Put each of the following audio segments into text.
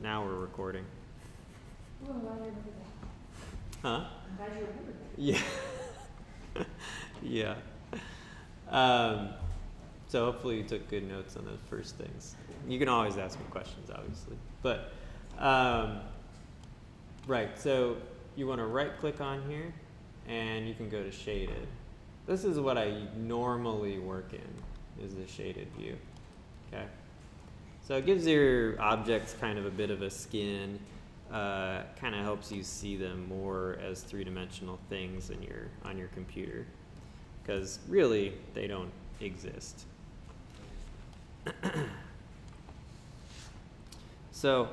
now we're recording. Well, I'm glad I remembered that. Huh? I'm glad you remembered that. Yeah. Yeah. So hopefully you took good notes on those first things. You can always ask me questions, obviously. But, right, so you want to right click on here and you can go to shaded. This is what I normally work in, is the shaded view. Okay. So it gives your objects kind of a bit of a skin, kind of helps you see them more as three-dimensional things on your computer, because really they don't exist. So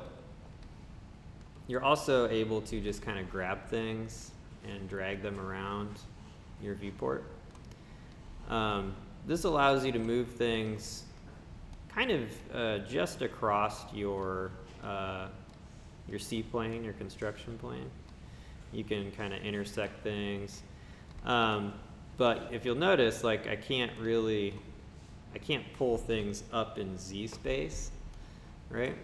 you're also able to just kind of grab things and drag them around your viewport. This allows you to move things kind of just across your C-plane, your construction plane. You can kind of intersect things. But if you'll notice, like I can't pull things up in Z space, right?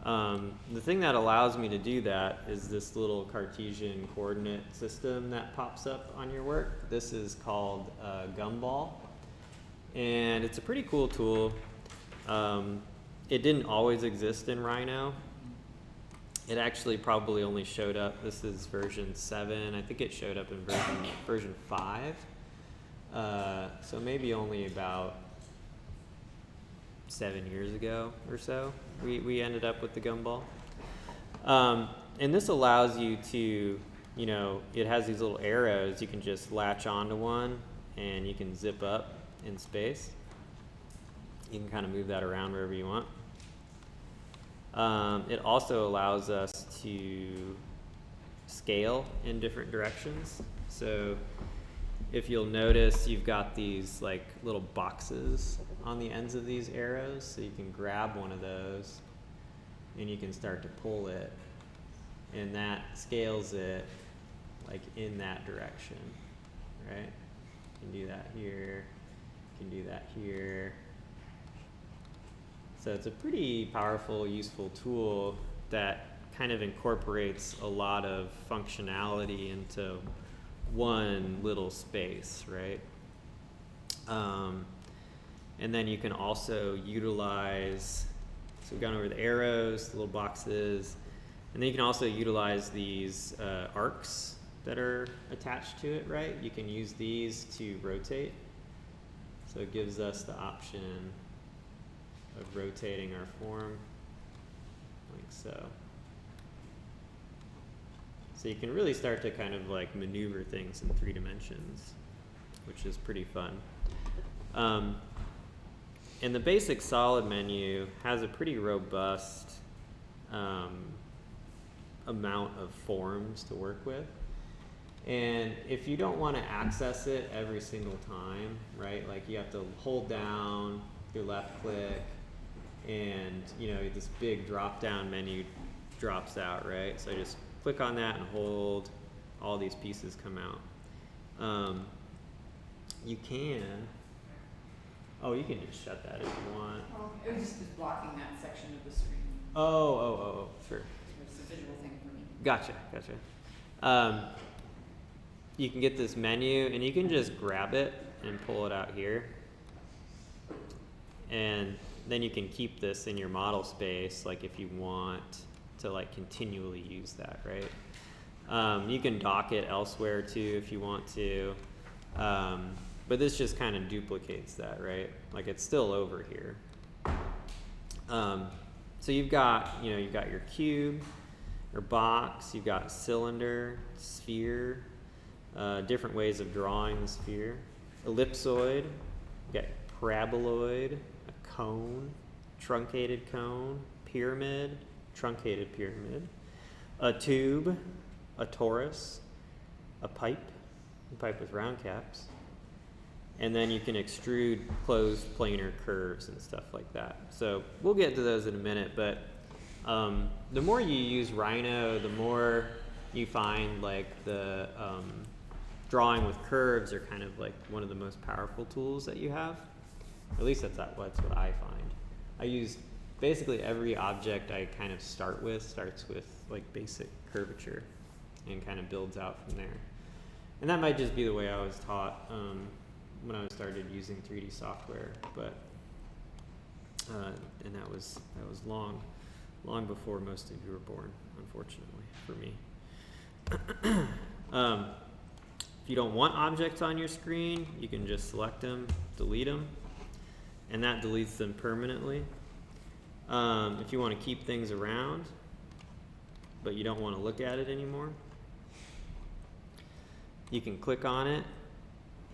The thing that allows me to do that is this little Cartesian coordinate system that pops up on your work. This is called Gumball, and it's a pretty cool tool. It didn't always exist in Rhino. It actually probably only showed up, this is version 7, I think it showed up in version 5. So maybe only about 7 years ago or so, we ended up with the Gumball. And this allows you to, it has these little arrows, you can just latch onto one and you can zip up in space. You can kind of move that around wherever you want. It also allows us to scale in different directions. So if you'll notice, you've got these like little boxes on the ends of these arrows, so you can grab one of those and you can start to pull it, and that scales it like in that direction, right? You can do that here, you can do that here. So it's a pretty powerful, useful tool that kind of incorporates a lot of functionality into one little space, right? And then you can also utilize, so we've gone over the arrows, the little boxes, and then you can also utilize these arcs that are attached to it, right? You can use these to rotate. So it gives us the option of rotating our form like so. So you can really start to kind of like maneuver things in 3 dimensions, which is pretty fun. And the basic solid menu has a pretty robust amount of forms to work with. And if you don't want to access it every single time, right, like you have to hold down your left click, and this big drop down menu drops out, right? So I just click on that and hold, all these pieces come out. You can just shut that if you want. Oh, it was just blocking that section of the screen. Oh, sure. It's a visual thing for me. Gotcha. You can get this menu and you can just grab it and pull it out here. And then you can keep this in your model space, like if you want to like continually use that, right? You can dock it elsewhere too if you want to, but this just kind of duplicates that, right? Like it's still over here. So you've got your cube or box, you've got cylinder, sphere, different ways of drawing the sphere, ellipsoid, you've got paraboloid, a cone, truncated cone, pyramid, truncated pyramid, a tube, a torus, a pipe with round caps, and then you can extrude closed planar curves and stuff like that. So we'll get to those in a minute, but the more you use Rhino, the more you find like the drawing with curves are kind of like one of the most powerful tools that you have. At least that's what I find. I use basically every object I kind of starts with like basic curvature and kind of builds out from there. And that might just be the way I was taught when I started using 3D software, but and that was long before most of you were born, unfortunately for me. If you don't want objects on your screen, you can just select them, delete them, and that deletes them permanently. If you want to keep things around, but you don't want to look at it anymore, you can click on it,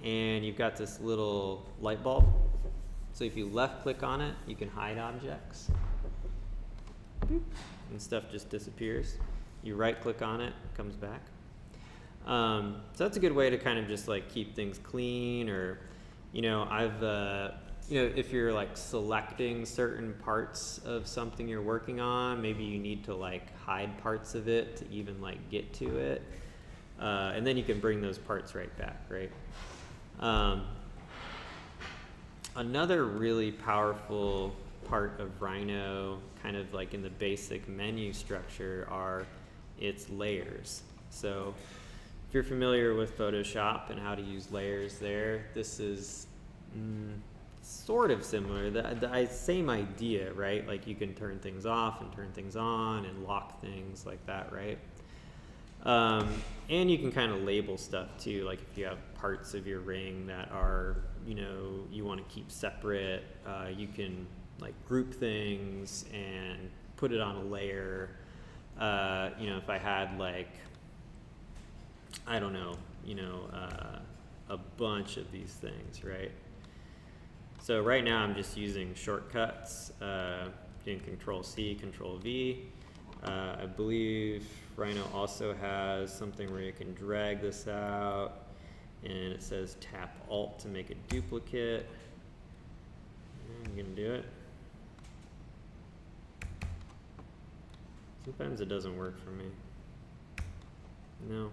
and you've got this little light bulb. So if you left click on it, you can hide objects. Boop, and stuff just disappears. You right click on it, it comes back. So that's a good way to kind of just like keep things clean, or, you know, if you're like selecting certain parts of something you're working on, maybe you need to like hide parts of it to even like get to it. And then you can bring those parts right back, right? Another really powerful part of Rhino, kind of like in the basic menu structure, are its layers. So if you're familiar with Photoshop and how to use layers there, this is sort of similar. The same idea, right? Like you can turn things off and turn things on and lock things like that, right? And you can kind of label stuff too, like if you have parts of your ring that are, you know, you want to keep separate, you can like group things and put it on a layer. You know, if I had like, I don't know, you know, a bunch of these things, right? So right now I'm just using shortcuts, doing Control-C, Control-V. I believe Rhino also has something where you can drag this out, and it says tap Alt to make a duplicate. And I'm gonna do it. Sometimes it doesn't work for me. No.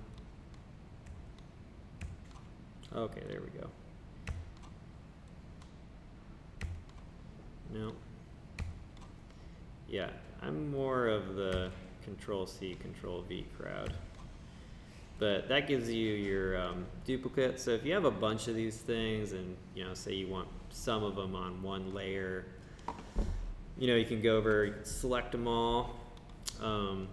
Okay, there we go. No. Yeah, I'm more of the Control-C, Control-V crowd. But that gives you your duplicate. So if you have a bunch of these things and, you know, say you want some of them on one layer, you know, you can go over, you can select them all.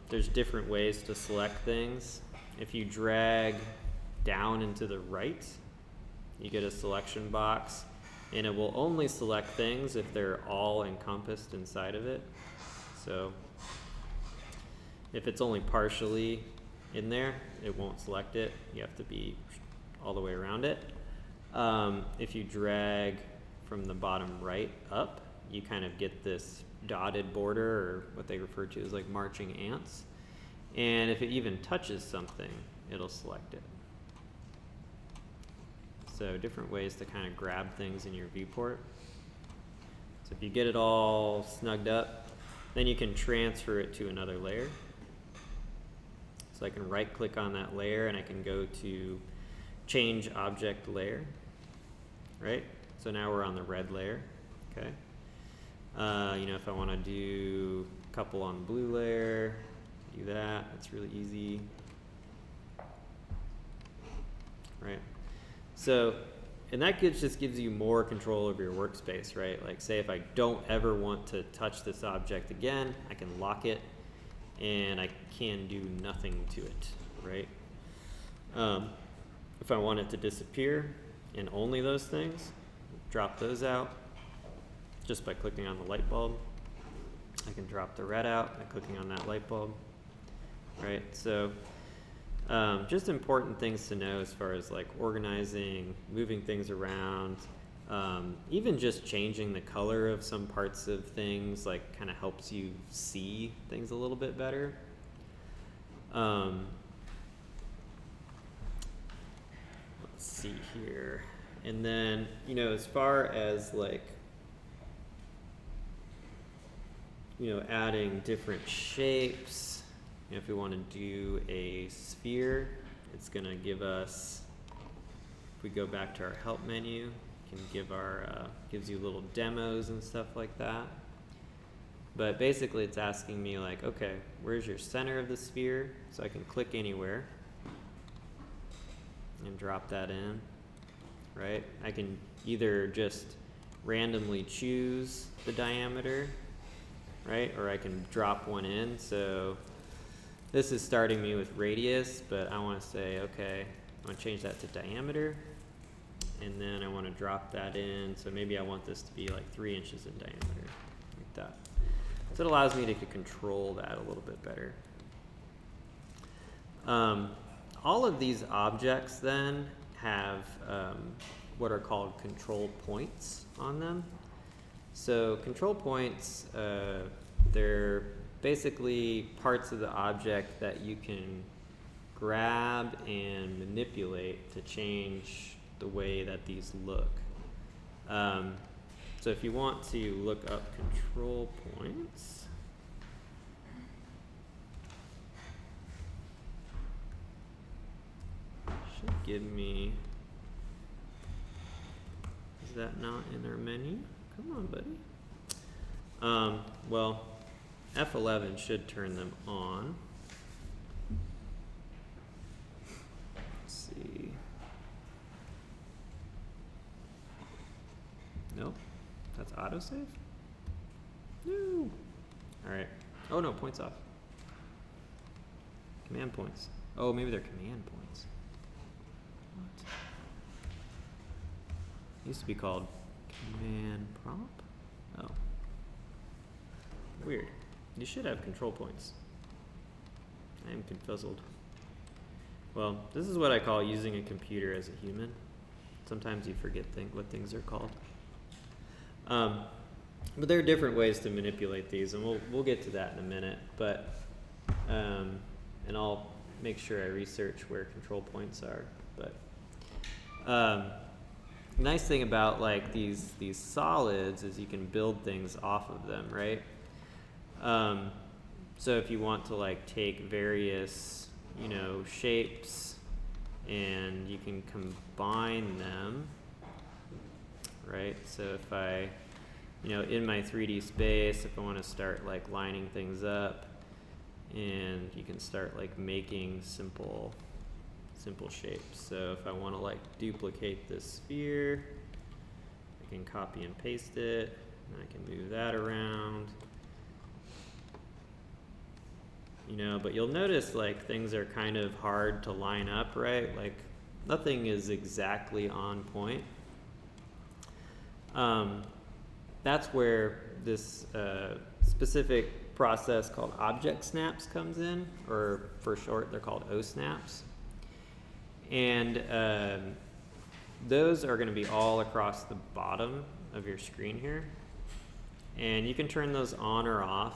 There's different ways to select things. If you drag down and to the right, you get a selection box, and it will only select things if they're all encompassed inside of it. So if it's only partially in there, it won't select it. You have to be all the way around it. If you drag from the bottom right up, you kind of get this dotted border, or what they refer to as like marching ants. And if it even touches something, it'll select it. So different ways to kind of grab things in your viewport. So if you get it all snugged up, then you can transfer it to another layer. So I can right click on that layer and I can go to change object layer, right? So now we're on the red layer, okay? You know, if I want to do a couple on blue layer, do that, it's really easy, right? So, and that just gives you more control over your workspace, right? Like say if I don't ever want to touch this object again, I can lock it and I can do nothing to it, right? If I want it to disappear and only those things, drop those out just by clicking on the light bulb. I can drop the red out by clicking on that light bulb, right? So just important things to know as far as like organizing, moving things around, even just changing the color of some parts of things, like kind of helps you see things a little bit better. Let's see here. And then, you know, as far as like, you know, adding different shapes, you know, if we want to do a sphere, it's going to give us, if we go back to our help menu, can give our gives you little demos and stuff like that. But basically it's asking me like, okay, where's your center of the sphere? So I can click anywhere and drop that in, right? I can either just randomly choose the diameter, right? Or I can drop one in. So this is starting me with radius, but I want to say, okay, I want to change that to diameter. And then I want to drop that in. So maybe I want this to be like 3 inches in diameter, like that. So it allows me to control that a little bit better. All of these objects then have what are called control points on them. So control points, they're basically parts of the object that you can grab and manipulate to change the way that these look. So if you want to look up control points, should give me, is that not in our menu? Come on, buddy. Well, F11 should turn them on. Let's see. Nope. That's autosave? No. Alright. Oh no, points off. Command points. Oh, maybe they're command points. What? Used to be called command prompt? Oh. Weird. You should have control points. I am confuzzled. Well, this is what I call using a computer as a human. Sometimes you forget what things are called. But there are different ways to manipulate these, and we'll get to that in a minute. But and I'll make sure I research where control points are. But nice thing about like these solids is you can build things off of them, right? So if you want to like take various shapes and you can combine them, right? So if I in my 3D space, if I want to start like lining things up, and you can start like making simple shapes. So if I want to like duplicate this sphere, I can copy and paste it, and I can move that around. But you'll notice like things are kind of hard to line up, right? Like nothing is exactly on point. That's where this specific process called object snaps comes in, or for short, they're called O-snaps. And those are going to be all across the bottom of your screen here. And you can turn those on or off,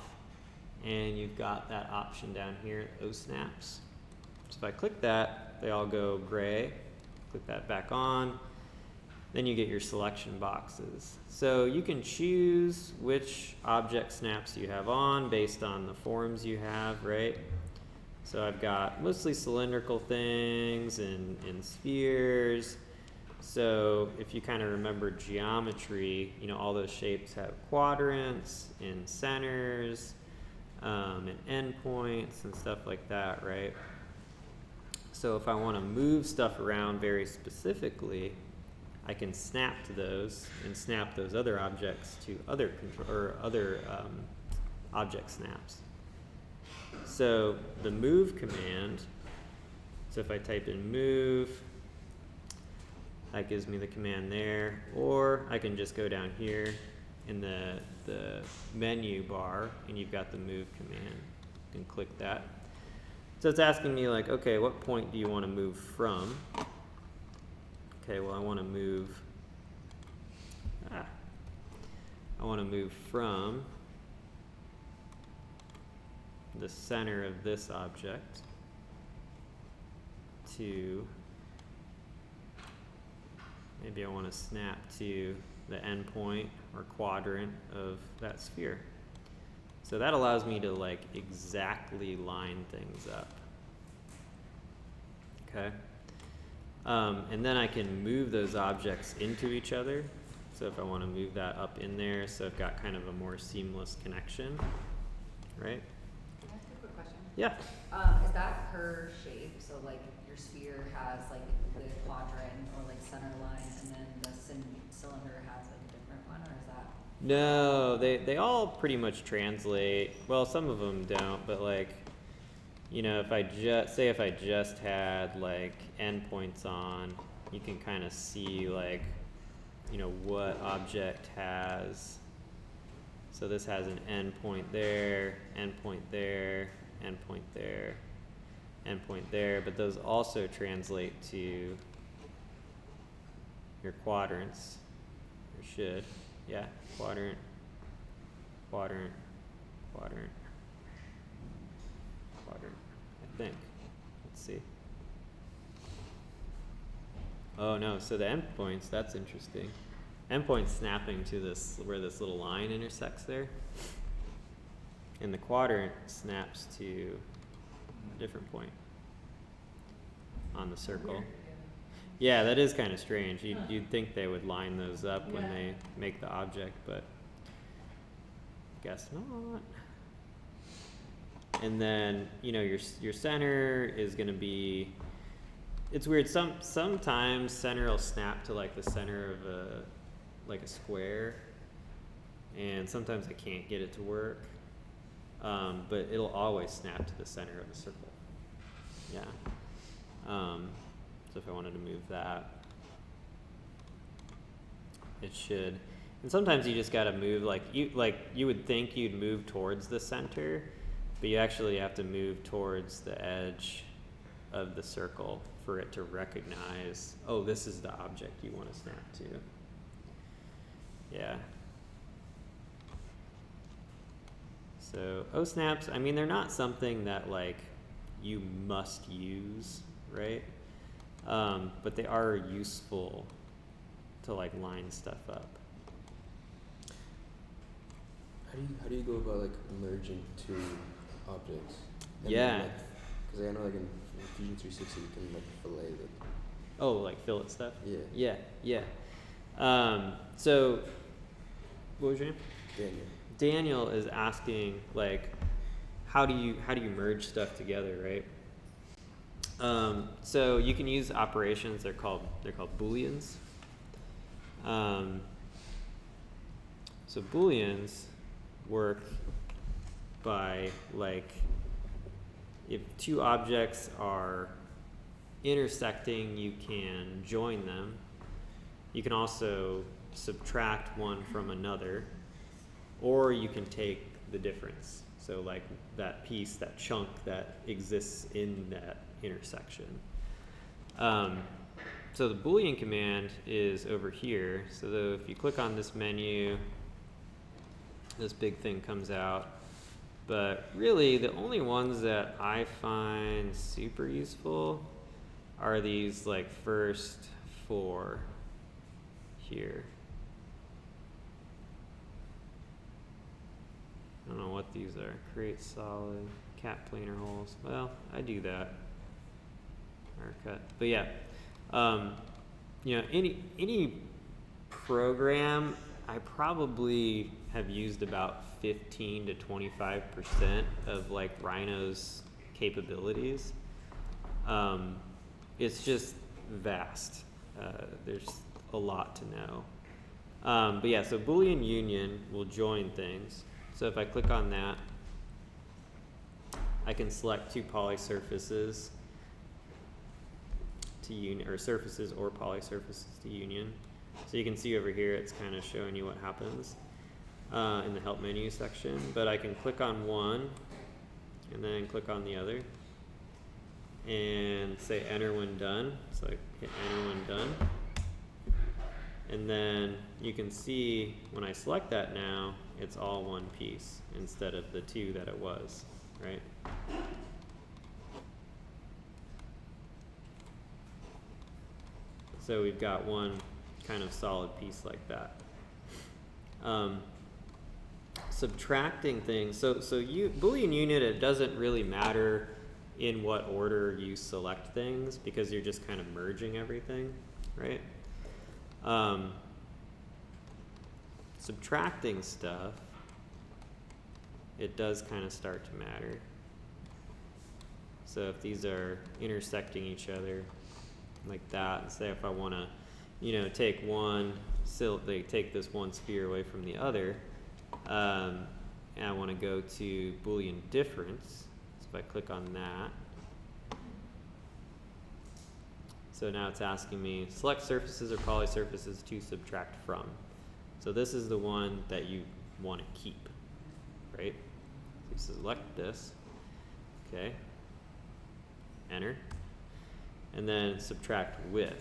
and you've got that option down here, O-snaps. So if I click that, they all go gray. Click that back on. Then you get your selection boxes. So you can choose which object snaps you have on based on the forms you have, right? So I've got mostly cylindrical things and spheres. So if you kind of remember geometry, all those shapes have quadrants and centers and endpoints and stuff like that, right? So if I want to move stuff around very specifically, I can snap to those and snap those other objects to other object snaps. So the move command, so if I type in move, that gives me the command there, or I can just go down here in the menu bar and you've got the move command. You can click that. So it's asking me like, okay, what point do you want to move from? Okay, well I want to move from the center of this object to, maybe I want to snap to the endpoint or quadrant of that sphere. So that allows me to like exactly line things up. Okay. And then I can move those objects into each other. So So if I want to move that up in there, so I've got kind of a more seamless connection, right? Can I ask a quick question? Yeah. Is that per shape? So like your sphere has like the quadrant or like center line, and then the cylinder has like a different one, or is that? No, they all pretty much translate. Well, some of them don't, but like, you know, if I just had like endpoints on, you can kind of see like, you know, what object has. So this has an endpoint there, endpoint there, endpoint there, endpoint there, but those also translate to your quadrants, or should, yeah, quadrant, quadrant, quadrant, quadrant, I think. Let's see. Oh no, so the endpoints, that's interesting. Endpoint's snapping to this, where this little line intersects there. And the quadrant snaps to a different point on the circle. Yeah, that is kind of strange. You'd think they would line those up when they make the object, but guess not. And then, you know, your center is going to be, it's weird, sometimes center will snap to like the center of a square, and sometimes I can't get it to work, but it'll always snap to the center of a circle. Yeah. So if I wanted to move that, it should. And sometimes you just got to move, like you would think you'd move towards the center, but you actually have to move towards the edge of the circle for it to recognize, oh, this is the object you want to snap to. Yeah. So O-snaps, I mean, they're not something that like you must use, right? But they are useful to like line stuff up. How do you go about like merging two objects? Yeah. Because I know like in Fusion 360 you can like fillet it. Oh, like fillet stuff? Yeah. Yeah. So what was your name? Daniel. Daniel is asking like, how do you merge stuff together, right? So you can use operations. They're called booleans. So booleans work by like, if two objects are intersecting, you can join them. You can also subtract one from another, or you can take the difference. So like that piece, that chunk that exists in that intersection. So the Boolean command is over here. So if you click on this menu, this big thing comes out. But really, the only ones that I find super useful are these like first four here. I don't know what these are. Create solid, cat planar holes. Well, I do that. Haircut. But yeah, you know, any program, I probably have used about 15 to 25% of like Rhino's capabilities. It's just vast. There's a lot to know. But yeah, so Boolean union will join things. So if I click on that, I can select two polysurfaces to union, or surfaces or polysurfaces to union. So you can see over here, it's kind of showing you what happens in the help menu section. But I can click on one and then click on the other and say enter when done. So I hit enter when done. And then you can see when I select that now, it's all one piece instead of the two that it was, right? So we've got one kind of solid piece like that. Subtracting things, so Boolean unit, it doesn't really matter in what order you select things because you're just kind of merging everything, right? subtracting stuff, it does kind of start to matter. So if these are intersecting each other like that, say if I want to, take take this one sphere away from the other, and I want to go to Boolean difference. So if I click on that, so now it's asking me select surfaces or polysurfaces to subtract from. So this is the one that you want to keep, right? So select this, okay, enter, and then subtract with.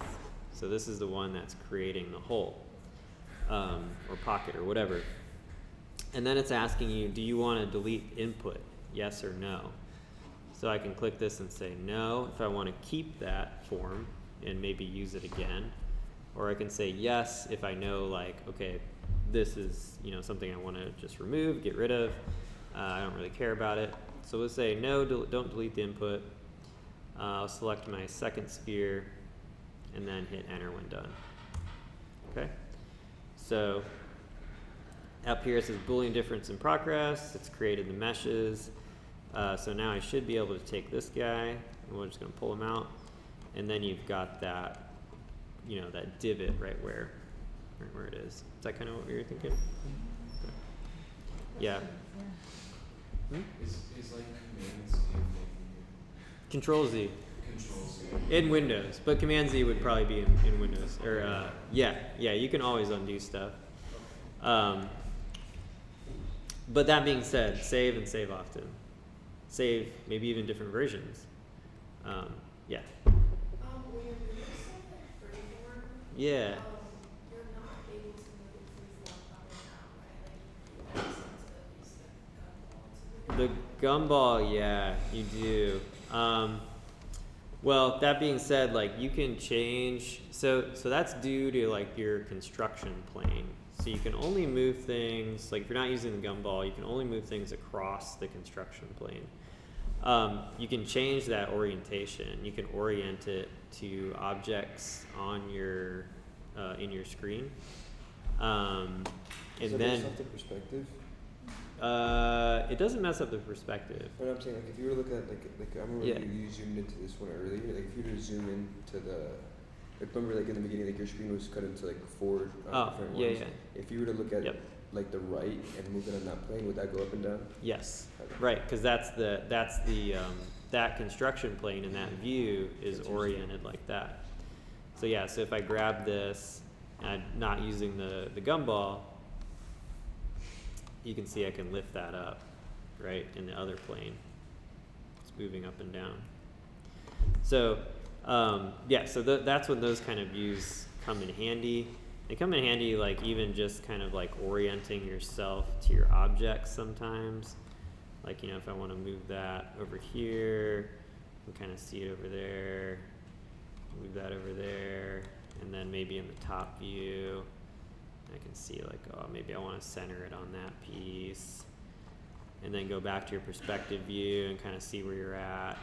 So this is the one that's creating the hole, or pocket or whatever. And then it's asking you, do you want to delete input, yes or no? So I can click this and say no if I want to keep that form and maybe use it again. Or I can say yes if I know, like, okay, this is something I want to just remove, get rid of. I don't really care about it. So we'll say no, don't delete the input. I'll select my second sphere and then hit enter when done. Okay, so up here it says Boolean difference in progress. It's created the meshes. So now I should be able to take this guy, and we're just going to pull him out. And then you've got that, that divot right where it is. Is that kind of what you were thinking? Okay. Yeah. Is like Command Z Control Z. Control Z? In Windows, but Command Z would probably be in Windows. Or yeah, you can always undo stuff. But that being said, save and save often. Save maybe even different versions. Yeah. When you're doing stuff like freeform, Yeah. you're not able to move it freeform up and down, right? Like, you have to use the gumball to move The gumball, yeah, you do. Well, that being said, like you can change. So that's due to like your construction plane. So you can only move things, like if you're not using the gumball, you can only move things across the construction plane. You can change that orientation. You can orient it to objects on your in your screen, and Does that then based off the perspective? it doesn't mess up the perspective. What I'm saying, like if you were looking at like I remember Yeah. you zoomed into this one earlier. Like if you were to zoom into remember like in the beginning, like your screen was cut into like four different Yeah, ones. yeah. If you were to look at Yep. like the right and move it on that plane, would that go up and down? Yes, Okay. right, because that's the that construction plane in that view is Interesting. oriented like that. So yeah, so if I grab this and I'm not using the gumball, you can see I can lift that up, right, in the other plane. It's moving up and down. So yeah, so that's when those kind of views come in handy. They come in handy like even just kind of like orienting yourself to your objects sometimes. Like, if I want to move that over here, you can kind of see it over there, move that over there, and then maybe in the top view, I can see like, oh, maybe I want to center it on that piece, and then go back to your perspective view and kind of see where you're at.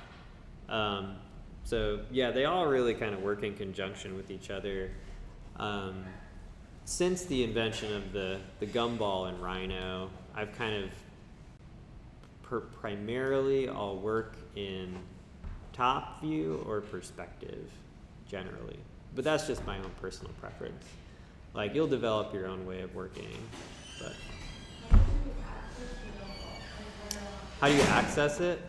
So yeah, they all really kind of work in conjunction with each other. Since the invention of the gumball in Rhino, I've kind of primarily I'll work in top view or perspective generally, but that's just my own personal preference. Like you'll develop your own way of working, but how do you access it?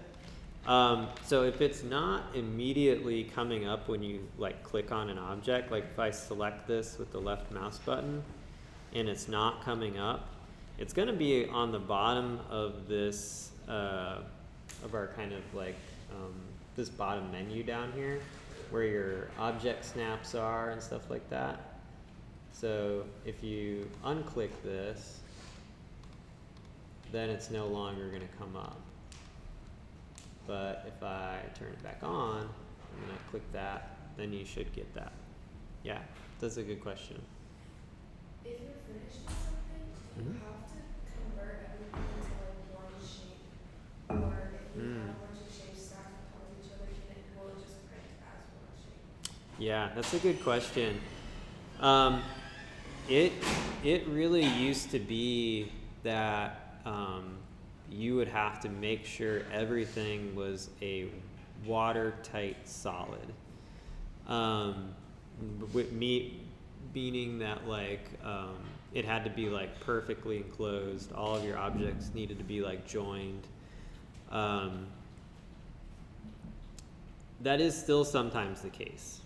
So if it's not immediately coming up when you like click on an object, like if I select this with the left mouse button and it's not coming up, it's going to be on the bottom of this of our kind of like this bottom menu down here where your object snaps are and stuff like that. So if you unclick this, then it's no longer going to come up. But if I turn it back on and then I click that, then you should get that. Yeah, that's a good question. If you're finished with something, do you Mhm. have to convert everything into like one shape? Or if you have a bunch of shapes stacked on top of each other, will it just print as one shape? Yeah, that's a good question. It really used to be that you would have to make sure everything was a watertight solid. Meaning that like it had to be like perfectly enclosed. All of your objects needed to be like joined. That is still sometimes the case.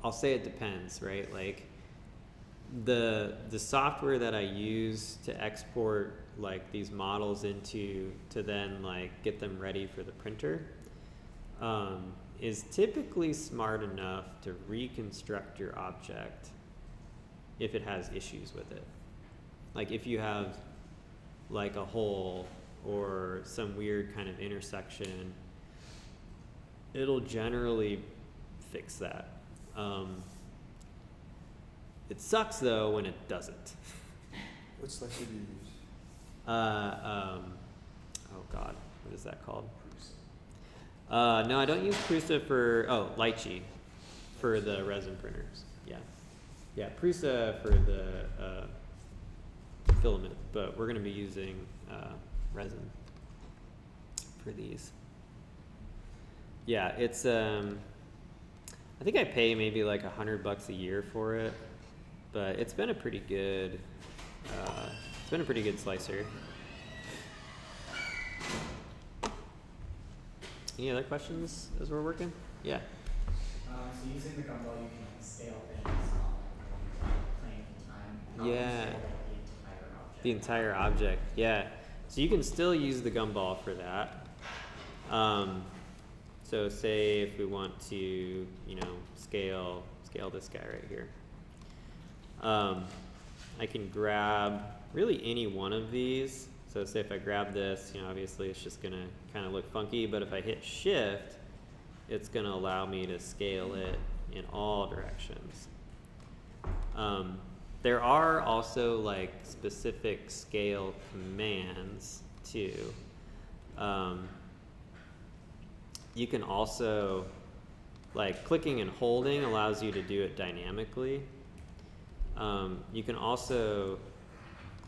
I'll say it depends, right? Like the software that I use to export like these models into to then like get them ready for the printer is typically smart enough to reconstruct your object if it has issues with it. Like if you have like a hole or some weird kind of intersection, it'll generally fix that. It sucks though when it doesn't. What slicer do you use? Oh god, what is that called? No, I don't use Prusa for, Lychee for the resin printers. Yeah, Prusa for the filament, but we're gonna be using resin for these. Yeah, it's I think I pay maybe like $100 a year for it, but it's been a pretty good slicer. Any other questions as we're working? Yeah. So using the gumball, you can scale things playing in time. How do you Yeah. scale, like, The entire object, yeah. So you can still use the gumball for that. So say if we want to, scale this guy right here. I can grab really any one of these. So say if I grab this, obviously it's just gonna kind of look funky, but if I hit shift, it's gonna allow me to scale it in all directions. There are also like specific scale commands too. You can also, like clicking and holding allows you to do it dynamically. You can also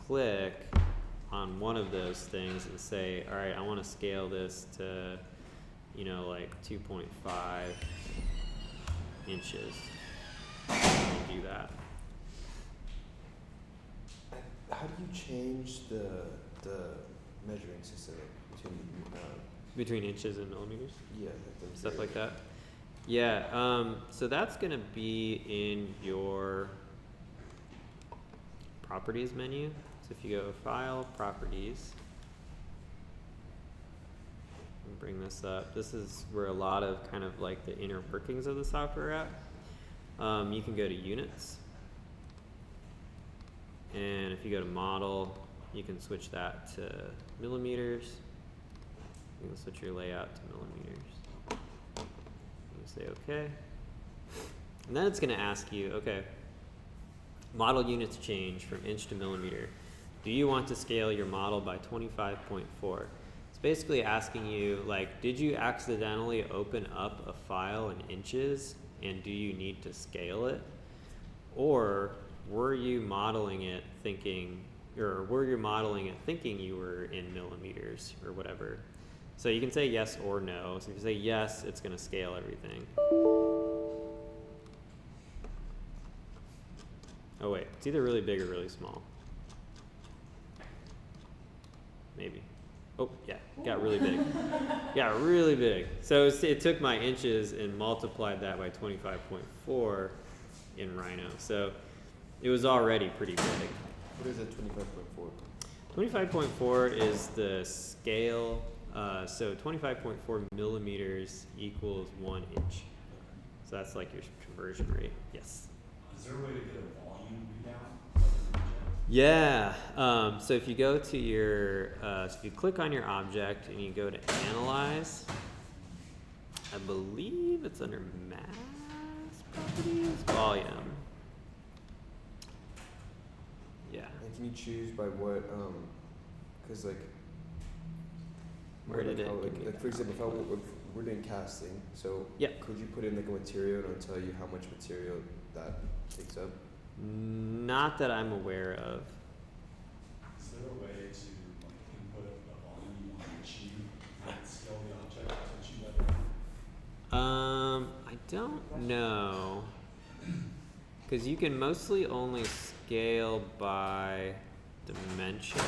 click on one of those things and say, all right, I want to scale this to, like 2.5 inches. Do that. How do you change the measuring system Between inches and millimeters, like stuff like that. Yeah, so that's gonna be in your properties menu. So if you go File, Properties, and bring this up, this is where a lot of kind of like the inner workings of the software are at. You can go to Units, and if you go to Model, you can switch that to millimeters. You can switch your layout to millimeters. You say OK. And then it's going to ask you, okay, model units change from inch to millimeter. Do you want to scale your model by 25.4? It's basically asking you, like, did you accidentally open up a file in inches and do you need to scale it? Or were you modeling it thinking you were in millimeters or whatever? So you can say yes or no. So if you say yes, it's going to scale everything. Oh wait, it's either really big or really small. Maybe. Oh yeah, got really big. Got really big. So it took my inches and multiplied that by 25.4 in Rhino. So it was already pretty big. What is that 25.4? 25.4 is the scale. So 25.4 millimeters equals 1 inch. So that's like your conversion rate. Yes. Is there a way to get a volume readout? Yeah. So if you go to your, so if you click on your object and you go to Analyze, I believe it's under Mass Properties, Volume. Yeah. And can you choose by what? Because like. Where did it? Like for example, if we're doing casting, so Yeah. could you put in like a material and it'll tell you how much material that takes up? Not that I'm aware of. Is there a way to like input a volume you want to achieve and scale the object to achieve that value? I don't know. Because you can mostly only scale by dimension.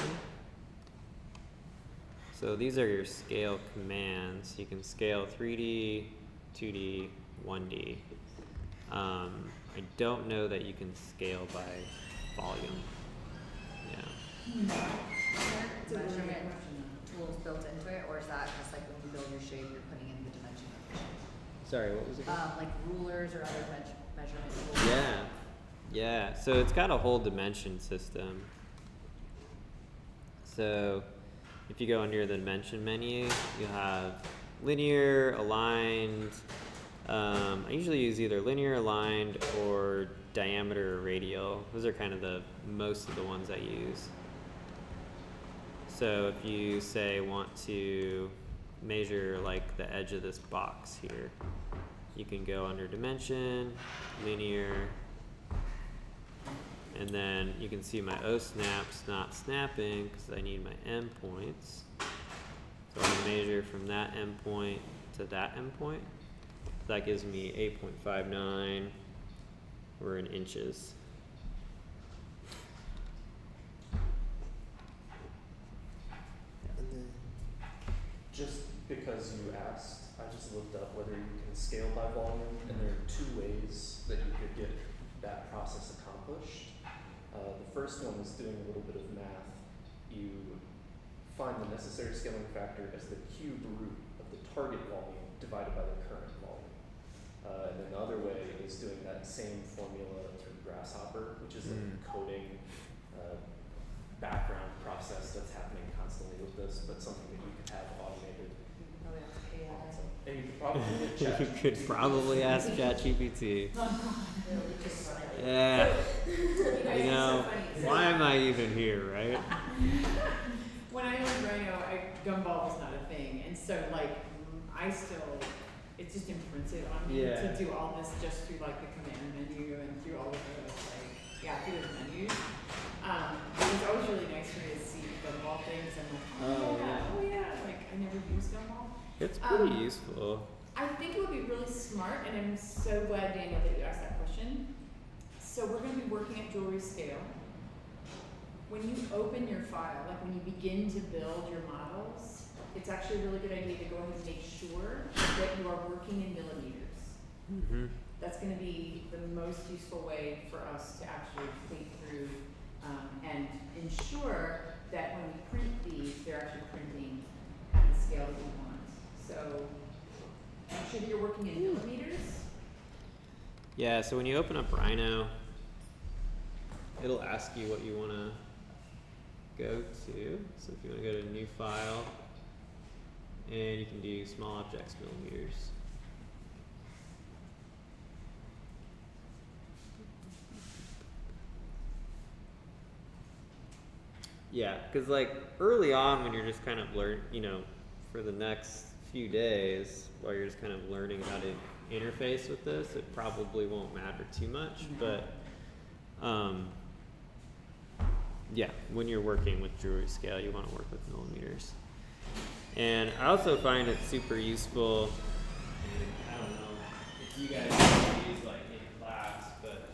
So these are your scale commands. You can scale 3D, 2D, 1D. I don't know that you can scale by volume. Yeah. Are there measurement tools built into it, or is that just like when you build your shape, you're putting in the dimension of the shape? Sorry, what was it? Like rulers or other measurement tools? Yeah. Yeah. So it's got a whole dimension system. So if you go under the dimension menu, you have linear, aligned. I usually use either linear, aligned, or diameter or radial. Those are kind of most of the ones I use. So if you say want to measure like the edge of this box here, you can go under dimension, linear, and then you can see my O snap's not snapping because I need my endpoints. So I'm gonna measure from that endpoint to that endpoint. That gives me 8.59. We're in inches. And then, Just because you asked, I just looked up whether you can scale by volume, and there are 2 ways that you could get that process accomplished. The first one is doing a little bit of math. You find the necessary scaling factor as the cube root of the target volume divided by the current volume. And then the other way is doing that same formula through Grasshopper, which is a coding background process that's happening constantly with this, but something that you could have automated. You probably have to pay that. And you could probably get chat. You could probably ask ChatGPT. Really just like Yeah. guys You are know, so funny. why am I even here, right? When I learned Rhino, gumball was not a thing, and so like I still, it's just imprinted on me Yeah. to do all this just through like the command menu and through all of those through those menus. It was always really nice for me to see gumball things and like, oh yeah, like I never used gumball. It's pretty useful. I think it would be really smart, and I'm so glad, Daniel, that you asked that question. So we're going to be working at jewelry scale. When you open your file, like when you begin to build your models, it's actually a really good idea to go ahead and make sure that you are working in millimeters. Mm-hmm. That's going to be the most useful way for us to actually think through and ensure that when we print these, they're actually printing at the scale that we want. So make sure that you're working in millimeters. Yeah, so when you open up Rhino, it'll ask you what you want to go to. So if you want to go to new file, and you can do small objects millimeters. Yeah, because like early on when you're just kind of for the next few days while you're just kind of learning how to interface with this, it probably won't matter too much, but yeah, when you're working with jewelry scale, you want to work with millimeters. And I also find it super useful, and I don't know if you guys use like in class, but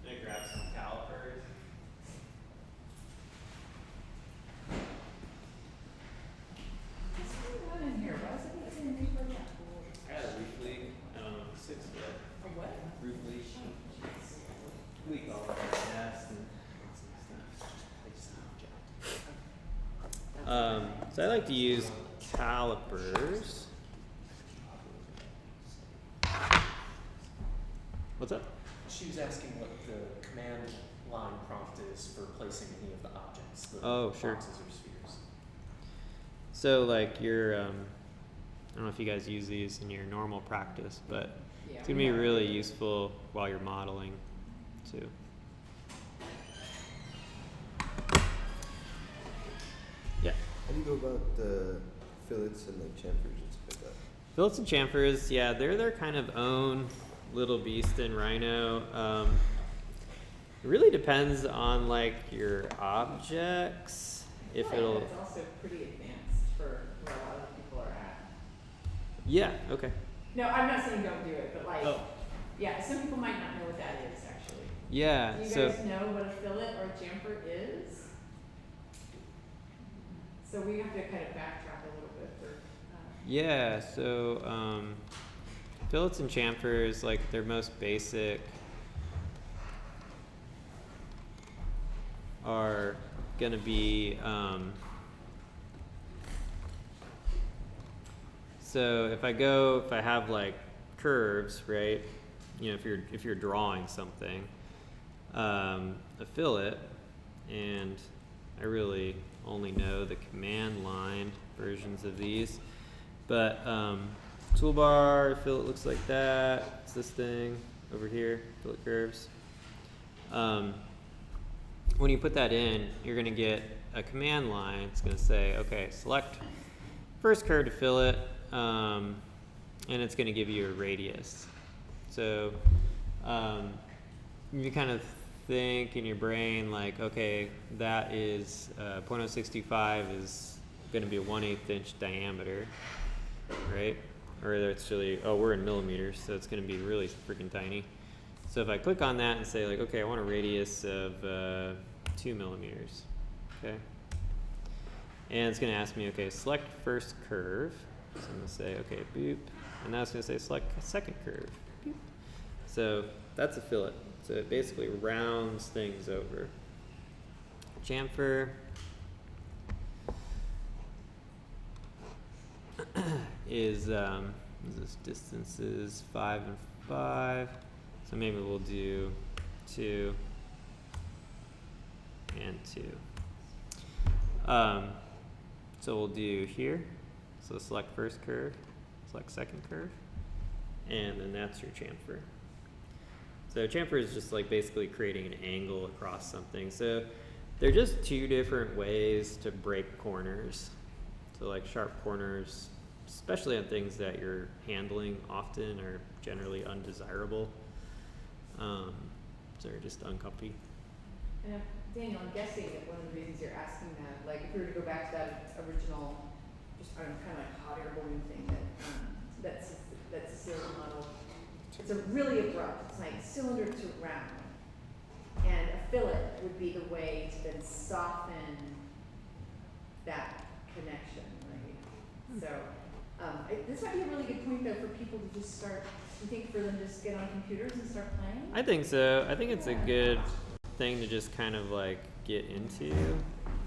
I'm gonna grab some calipers. What's going on in here? Why is it saying new program? I got a roof leak. I don't know, 6 foot A what? roof leak. Leak all over the nest and stuff. So I like to use calipers. What's up? She was asking what the command line prompt is for placing any of the objects, the Oh, sure. boxes or spheres. So like your, I don't know if you guys use these in your normal practice, but Yeah. it's gonna be really useful while you're modeling too. Yeah. how do you go about the fillets and like chamfers and stuff like that? Fillets and chamfers, yeah, they're their kind of own little beast in Rhino. It really depends on like your objects. If I feel it'll, like that's also pretty advanced for where a lot of people are at. yeah, okay. No, I'm not saying don't do it, but like, Oh. yeah, some people might not know what that is actually. Yeah, Do you so guys know what a fillet or a chamfer is? So we have to kind of backtrack a little bit for, yeah, so fillets and chamfers, like their most basic, are gonna be so if I have like curves, right? You know, if you're drawing something, a fillet, and I really only know the command line versions of these, but toolbar fillet looks like that. It's this thing over here, fillet curves. When you put that in, you're gonna get a command line. It's gonna say, okay, select first curve to fillet, and it's gonna give you a radius. So you kind of think in your brain like, okay, that is 0.0625 is gonna be a 1/8 inch diameter, right? Or it's really, oh, we're in millimeters, so it's gonna be really freaking tiny. So if I click on that and say like, okay, I want a radius of 2 millimeters, okay? And it's gonna ask me, okay, select first curve. So I'm gonna say, okay, boop. And now it's gonna say select second curve, boop. So that's a fillet. So it basically rounds things over. Chamfer is this distances 5 and 5. So maybe we'll do 2 and 2. So we'll do here. So select first curve, select second curve, and then that's your chamfer. So chamfer is just like basically creating an angle across something. So they're just two different ways to break corners. So like sharp corners, especially on things that you're handling often, are generally undesirable. So they're just uncomfy. and Daniel, I'm guessing that one of the reasons you're asking that, like if we were to go back to that original, just kind of like hot air balloon thing that Cecilia model, it's a really abrupt. It's like cylinder to round, and a fillet would be the way to then soften that connection, right? So this might be a really good point though for people to just start. You think for them to just get on computers and start playing? I think so. I think it's a good thing to just kind of like get into.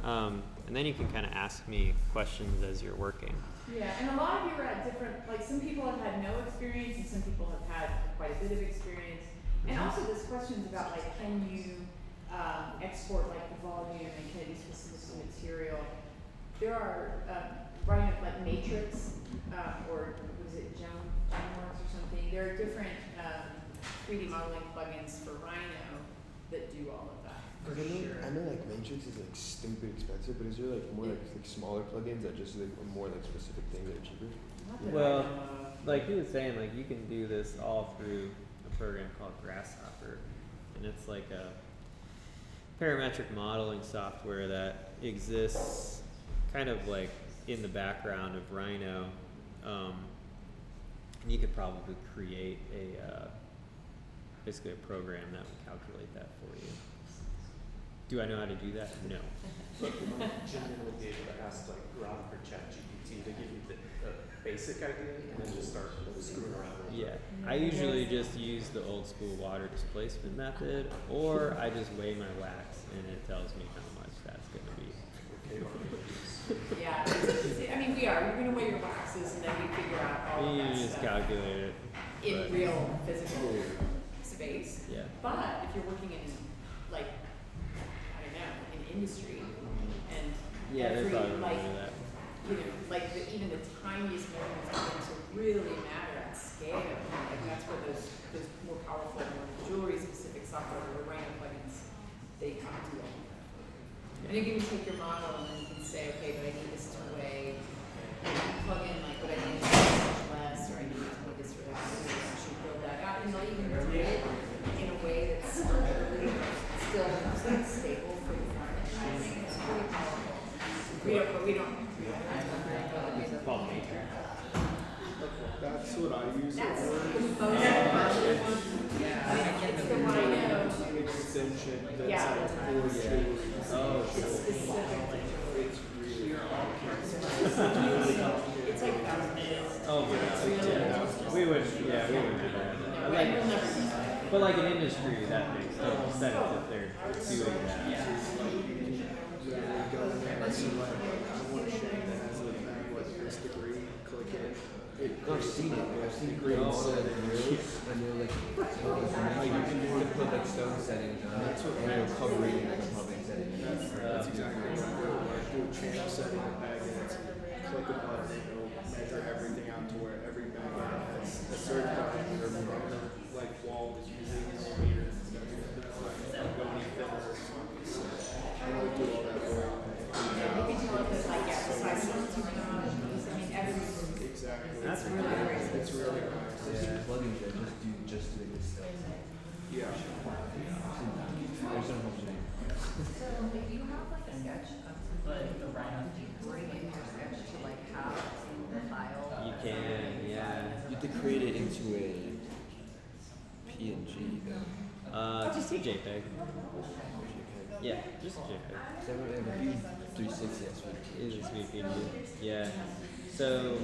And then you can kind of ask me questions as you're working. Yeah, and a lot of you are at different, like some people have had no experience and some people have had quite a bit of experience. And also this questions about like, can you export like the volume and can it be specific to material? There are, writing up like Matrix, or was it Genworks or something? There are different 3D modeling plugins for Rhino that do all of that. Cause I know like Matrix is like stupid expensive, but is there like more like smaller plugins that just like are more like specific things that are cheaper? Not that I Well, know of. like he was saying, like you can do this all through a program called Grasshopper, and it's like a parametric modeling software that exists kind of like in the background of Rhino. And you could probably create a basically a program that would calculate that for you. Do I know how to do that? No. But you might genuinely be able to ask like Grok or ChatGPT to give you the basic idea and then just start screwing around with Yeah, it. I usually just use the old school water displacement method, or I just weigh my wax and it tells me how much that's going to be. Okay, Yeah, I mean, we are. You're gonna weigh your waxes, and then we figure out all of You that just stuff calculate it. in but- real physical space. Yeah. But if you're working in, like, I don't know, in industry, and Yeah, every, they probably won't like, do that. you know, like even the tiniest measurements begin to really matter at scale. Like that's where those more powerful, more jewelry specific software or Rhino plugins, they come to do all of that. And you can take your model and then you can say, okay, but I need this to weigh, plug in like what I need to weigh much less, or I need to weigh this for that, so you should build that out. And they'll even do it in a way that's still what I use it That's for. the most it's the Rhino. Extension that's Yeah. like for jewelry. Oh, It's specific to It's really it's like $1,000. Oh my It's god. really Yeah. We would do that. No, Like, we'll never use that. but like an industry, that makes total sense if they're doing that. Yeah. go in there and see like I want a shade that has like this degree, click it. I've seen it. I've seen Degree green all set over. grills, and they're like, you can put like stone settings on it, and it'll cover it in like a public setting. That's exactly what I do. I do a channel setting of magnets, click a button, and it'll measure everything out to where every magnet has a certain diameter from the like wall is using millimeters and stuff. Don't go any thinner or something. So I don't do all that work. You can tell if it's like, yeah, the size ones you put on, I mean, everything. Exactly. That's really nice. It's really nice. There's some plugins that just do this stuff. Yeah. There's some options. So if you have like a sketch of like the Rhino, do you bring in your sketch to like have the file? You can, yeah. You have to create it into a PNG though. Just a JPEG. Yeah, just a JPEG. So I have a few 360 SVG. It is sweet PNG. Yeah. So,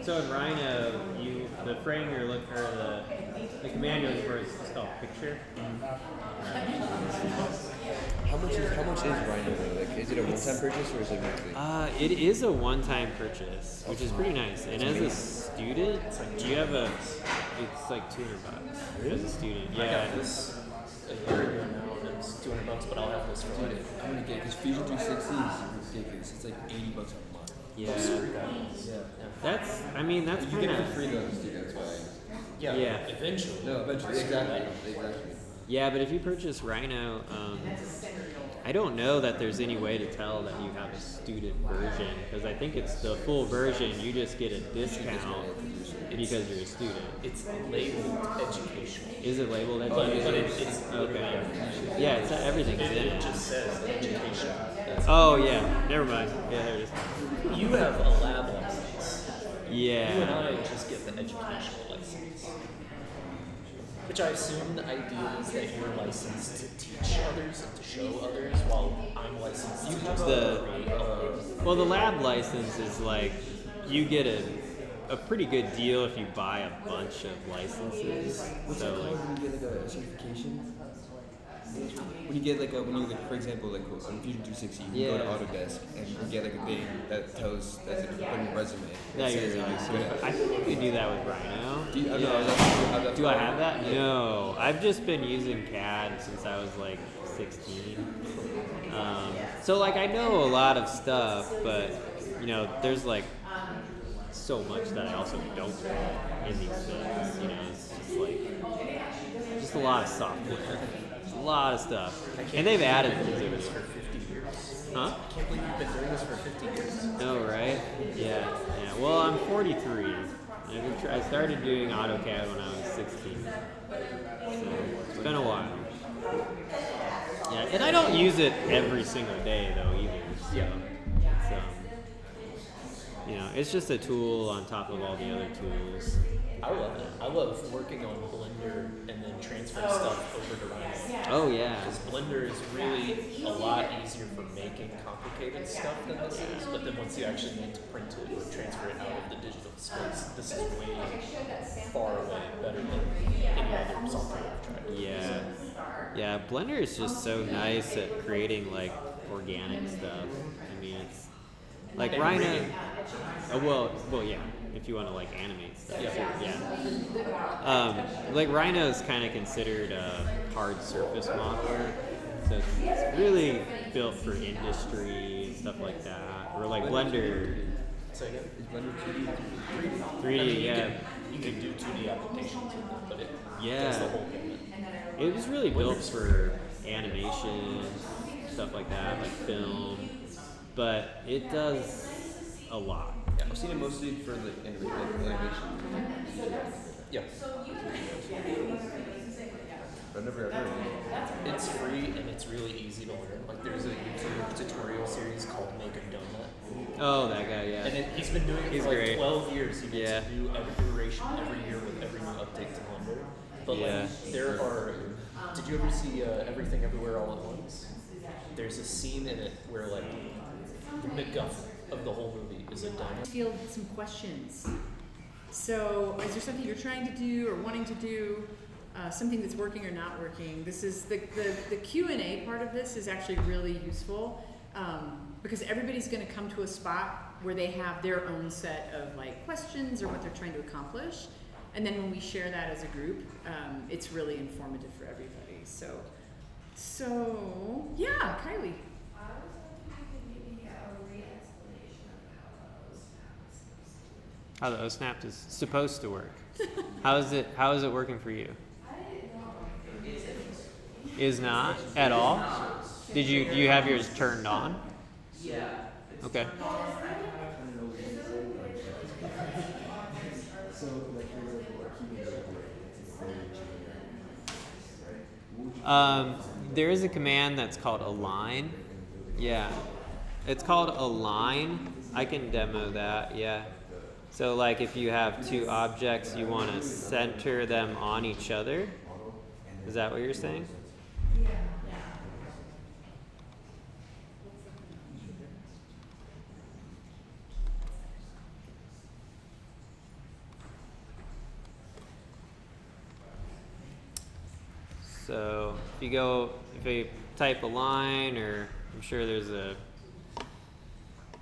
so in Rhino, the frame you're looking, or the command you're looking for is called picture. How much is Rhino though? Like, is it a one-time purchase or is it monthly? It is a one-time purchase, which is pretty nice. And as a student, you have it's like $200 as a student. I Yeah. got this a year ago now, and it's $200, but I'll have this for Dude, life. I'm gonna get it because Fusion 360 is ridiculous. It's like $80 a month. Yeah. Yeah. That's You kind get it for of, free though, as a student. That's why. Yeah, Yeah. eventually. No, eventually. Exactly. yeah, but if you purchase Rhino, I don't know that there's any way to tell that you have a student version, because I think it's the full version, you just get a discount because you're a student. It's labeled educational. Is it labeled But education? it's Okay. Yeah, it's everything's in It it. just says education. That's Oh yeah, never mind. Yeah, there it is. You have a lab license. You and Yeah. I just get the educational license. Which I assume the idea is that you're licensed to teach others and to show others, while I'm licensed to just The- create a... Well, the lab license is like you get a pretty good deal if you buy a bunch of licenses. What's So it called like, when you get like a certification? When you get like when you like, for example, like on Fusion 360, you go to Yeah. Autodesk and you get like a thing that tells that's like on your resume. that It you're says, like, good. I think you could do that with Rhino. Do you, I don't know, Yeah. is that- do you have that Do I for- have that? No, I've just been using CAD since I was like 16. So like I know a lot of stuff, but there's like so much that I also don't know in these things. It's just like just a lot of software, just a lot of stuff, and they've added things to it. for 50 years. Huh? I can't believe you've been doing this for 50 years. No, right? Yeah. Well, I'm 43. I started doing AutoCAD when I was 16. So it's been a while. Yeah, and I don't use it every single day though either. So it's just a tool on top of all the other tools. I love it. I love working on Blender and then transferring stuff over to Rhino. Oh yeah. Because Blender is really a lot easier for making complicated stuff than this is, but then once you actually need to print it or transfer it out of the digital space, this is way far away better than any other software I've tried. Yeah. Yeah, Blender is just so nice at creating like organic stuff. I mean, it's like And Rhino. rigging. Well, yeah. If you want to like animate stuff. Yeah. Like Rhino's kind of considered a hard surface modeler, so it's really built for industry and stuff like that. Or like Blender, Say again? Is Blender 2D? 3D, I mean, yeah. You can do 2D applications with it, but it Yeah. does the whole gamut. It was really built for animation, stuff like that, like film, but it does a lot. Yeah, I've seen it mostly for like animation. Yeah. I've never heard of it. It's free and it's really easy to learn. Like there's a YouTube tutorial series called Make a Donut. Oh, that guy, yeah. And he's been doing it He's for like great. 12 years. He makes Yeah. a new iteration every year with every new update to Blender. But Yeah. like there are, did you ever see Everything Everywhere All at Once? There's a scene in it where like the MacGuffin of the whole movie is a donut. Field some questions. So, is there something you're trying to do or wanting to do? Something that's working or not working? This is the Q&A part of this is actually really useful because everybody's going to come to a spot where they have their own set of like questions or what they're trying to accomplish, and then when we share that as a group, it's really informative for everybody. So yeah, Kylie. I was hoping we could maybe get a re-explanation of how the OSNAP is supposed to work. How the OSNAP is supposed to work. How is it working for you? I didn't know. Is not at all? Do you have yours turned on? Yeah. Okay. There is a command that's called align. Yeah. It's called align. I can demo that, yeah. So like if you have two objects, you want to center them on each other. Is that what you're saying? So if you type align, or I'm sure there's a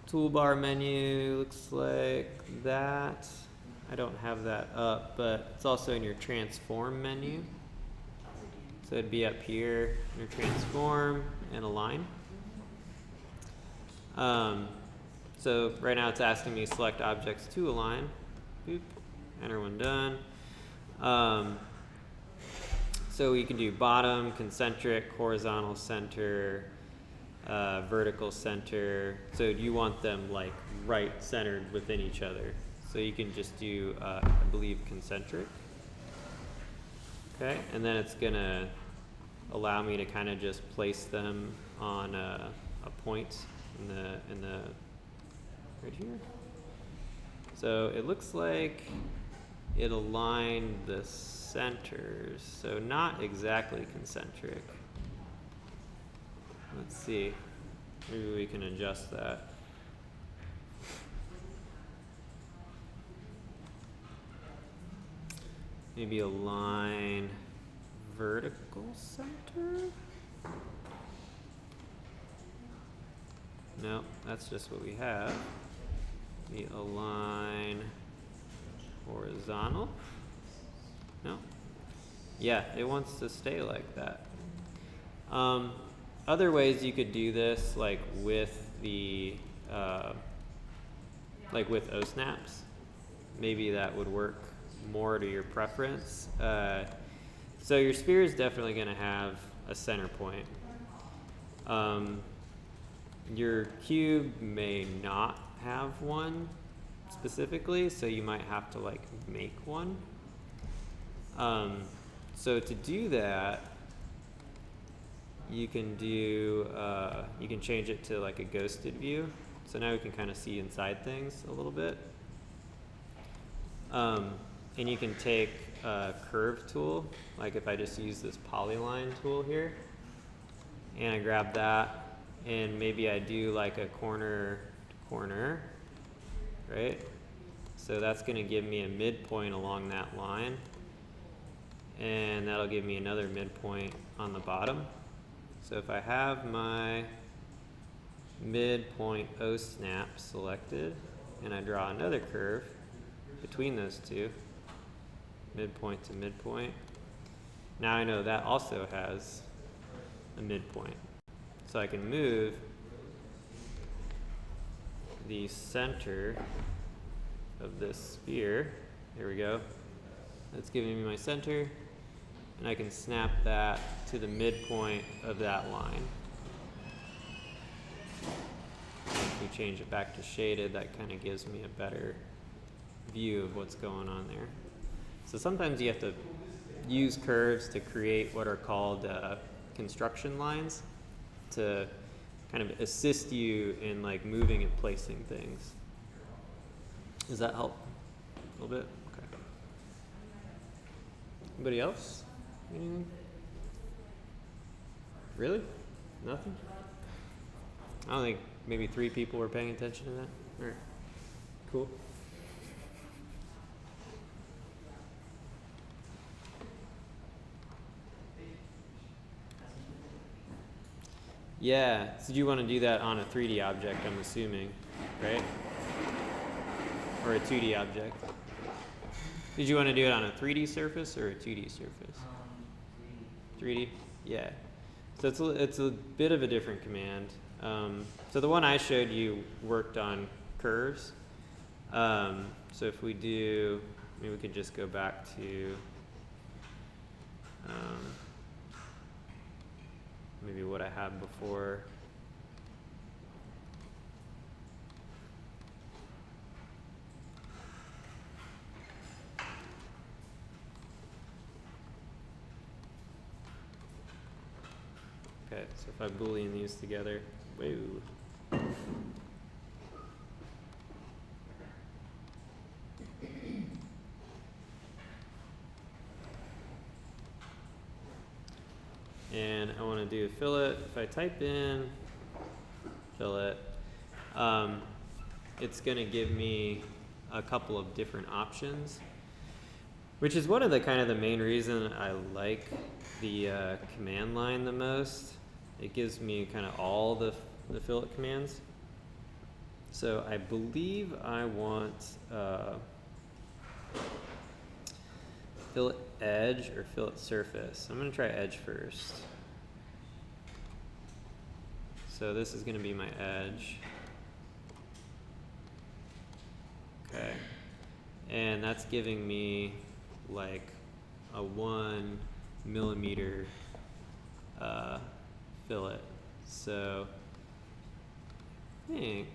toolbar menu, looks like that. I don't have that up, but it's also in your transform menu. So it'd be up here, your transform and align. So right now it's asking me select objects to align. Boop, enter when done. So you can do bottom, concentric, horizontal center, vertical center. So you want them like right centered within each other. So you can just do, I believe, concentric. Okay, and then it's gonna allow me to kind of just place them on a point in the right here. So it looks like it aligned the centers, so not exactly concentric. Let's see, maybe we can adjust that. Maybe align vertical center? No, that's just what we have. The align horizontal? No? Yeah, it wants to stay like that. Other ways you could do this, like with the, like with OSNAPs, maybe that would work more to your preference. So your sphere is definitely going to have a center point. Your cube may not have one specifically, so you might have to like make one. So to do that, you can do, you can change it to like a ghosted view. So now we can kind of see inside things a little bit. And you can take a curve tool, like if I just use this polyline tool here, and I grab that, and maybe I do like a corner to corner, right? So that's gonna give me a midpoint along that line, and that'll give me another midpoint on the bottom. So if I have my midpoint OSNAP selected, and I draw another curve between those two, midpoint to midpoint, now I know that also has a midpoint. So I can move the center of this sphere. There we go. That's giving me my center. And I can snap that to the midpoint of that line. If we change it back to shaded, that kind of gives me a better view of what's going on there. So sometimes you have to use curves to create what are called construction lines to kind of assist you in like moving and placing things. Does that help a little bit? Okay. Anybody else? Anything? Really? Nothing? I don't think maybe 3 people were paying attention to that. All right. Cool. Yeah, so you want to do that on a 3D object, I'm assuming, right? Or a 2D object. Did you want to do it on a 3D surface or a 2D surface? 3D? Yeah. So it's a bit of a different command. So the one I showed you worked on curves. So if we do, maybe we could just go back to maybe what I had before. Okay, so if I Boolean these together, whoa. And I want to do a fillet. If I type in fillet, it's going to give me a couple of different options, which is one of the kind of the main reason I like the command line the most. It gives me kind of all the fillet commands. So I believe I want fillet edge or fillet surface. I'm going to try edge first. So this is going to be my edge. Okay. And that's giving me like a 1 millimeter fillet. So I think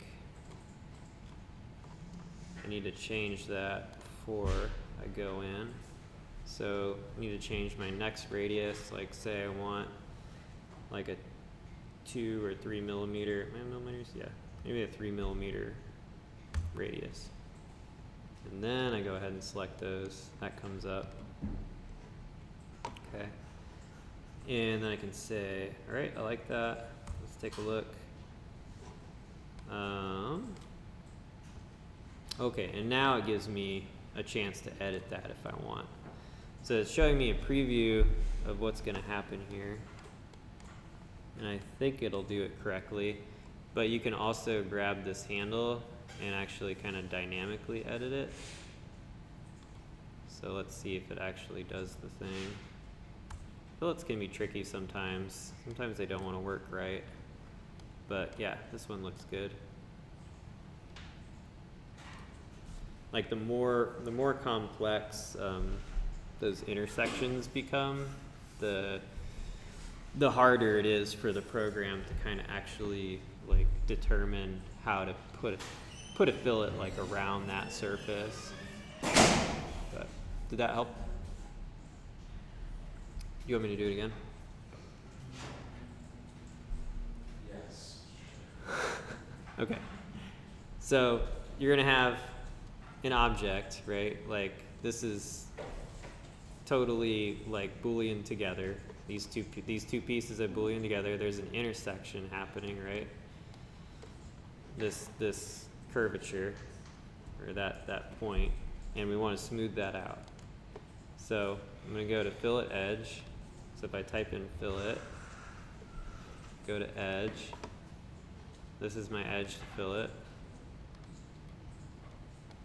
I need to change that before I go in. So I need to change my next radius, like say I want like a 2 or 3 millimeter, millimeters? Yeah, maybe a 3 millimeter radius. And then I go ahead and select those. That comes up. Okay. And then I can say, all right, I like that. Let's take a look. Okay, and now it gives me a chance to edit that if I want. So it's showing me a preview of what's going to happen here. And I think it'll do it correctly. But you can also grab this handle and actually kind of dynamically edit it. So let's see if it actually does the thing. Fillets can be tricky sometimes. Sometimes they don't want to work right. But yeah, this one looks good. Like the more complex those intersections become, the harder it is for the program to kind of actually like determine how to put a fillet like around that surface. But did that help? You want me to do it again? Yes. Okay. So you're gonna have an object, right? Like this is totally like Boolean together. These two pieces are Boolean together. There's an intersection happening, right? This curvature or that point, and we want to smooth that out. So I'm going to go to fillet edge. So if I type in fillet, go to edge. This is my edge to fillet.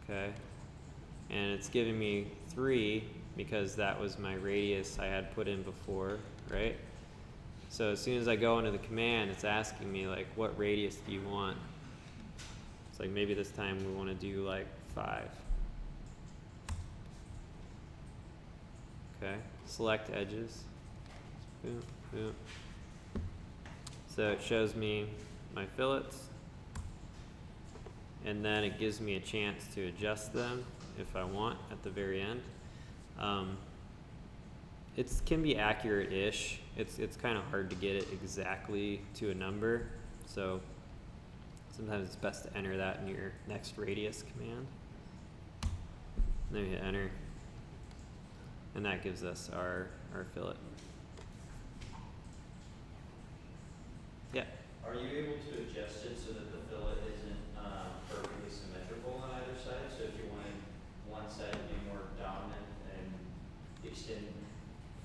Okay. And it's giving me 3 because that was my radius I had put in before, right? So as soon as I go into the command, it's asking me like, what radius do you want? It's like maybe this time we want to do like 5. Okay, select edges. Boom, boom. So it shows me my fillets, and then it gives me a chance to adjust them if I want at the very end. it can be accurate-ish. It's kind of hard to get it exactly to a number, so sometimes it's best to enter that in your next radius command. And then you hit enter, and that gives us our fillet. Yeah. Are you able to adjust it so that the fillet isn't perfectly symmetrical on either side? So if you wanted one side to be more dominant and extend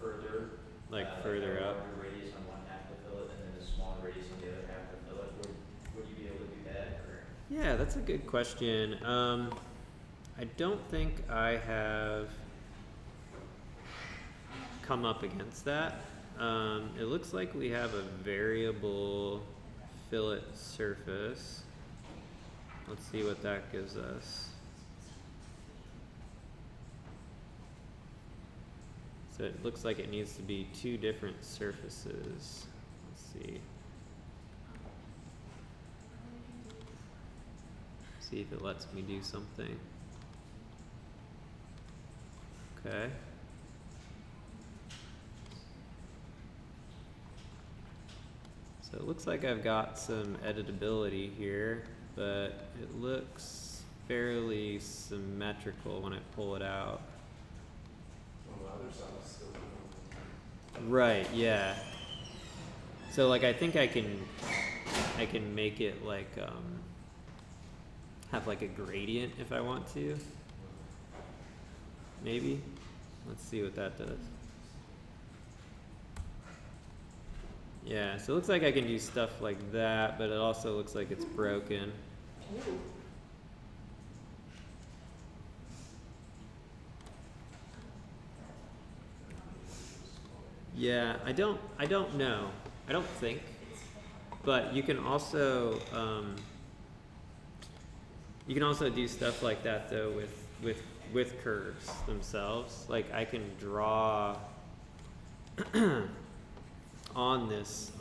further, Like further a up. larger radius on one half of the fillet and then a smaller radius on the other half of the fillet, would you be able to do that? Or? Yeah, that's a good question. I don't think I have come up against that. It looks like we have a variable fillet surface. Let's see what that gives us. So it looks like it needs to be two different surfaces. Let's see. See if it lets me do something. Okay. So it looks like I've got some editability here, but it looks fairly symmetrical when I pull it out. On the other side, it's still Right, yeah. So like I think I can make it like have like a gradient if I want to. Maybe. Let's see what that does. Yeah, so it looks like I can do stuff like that, but it also looks like it's broken. Yeah, I don't know. I don't think. But you can also do stuff like that though with curves themselves. Like I can draw on this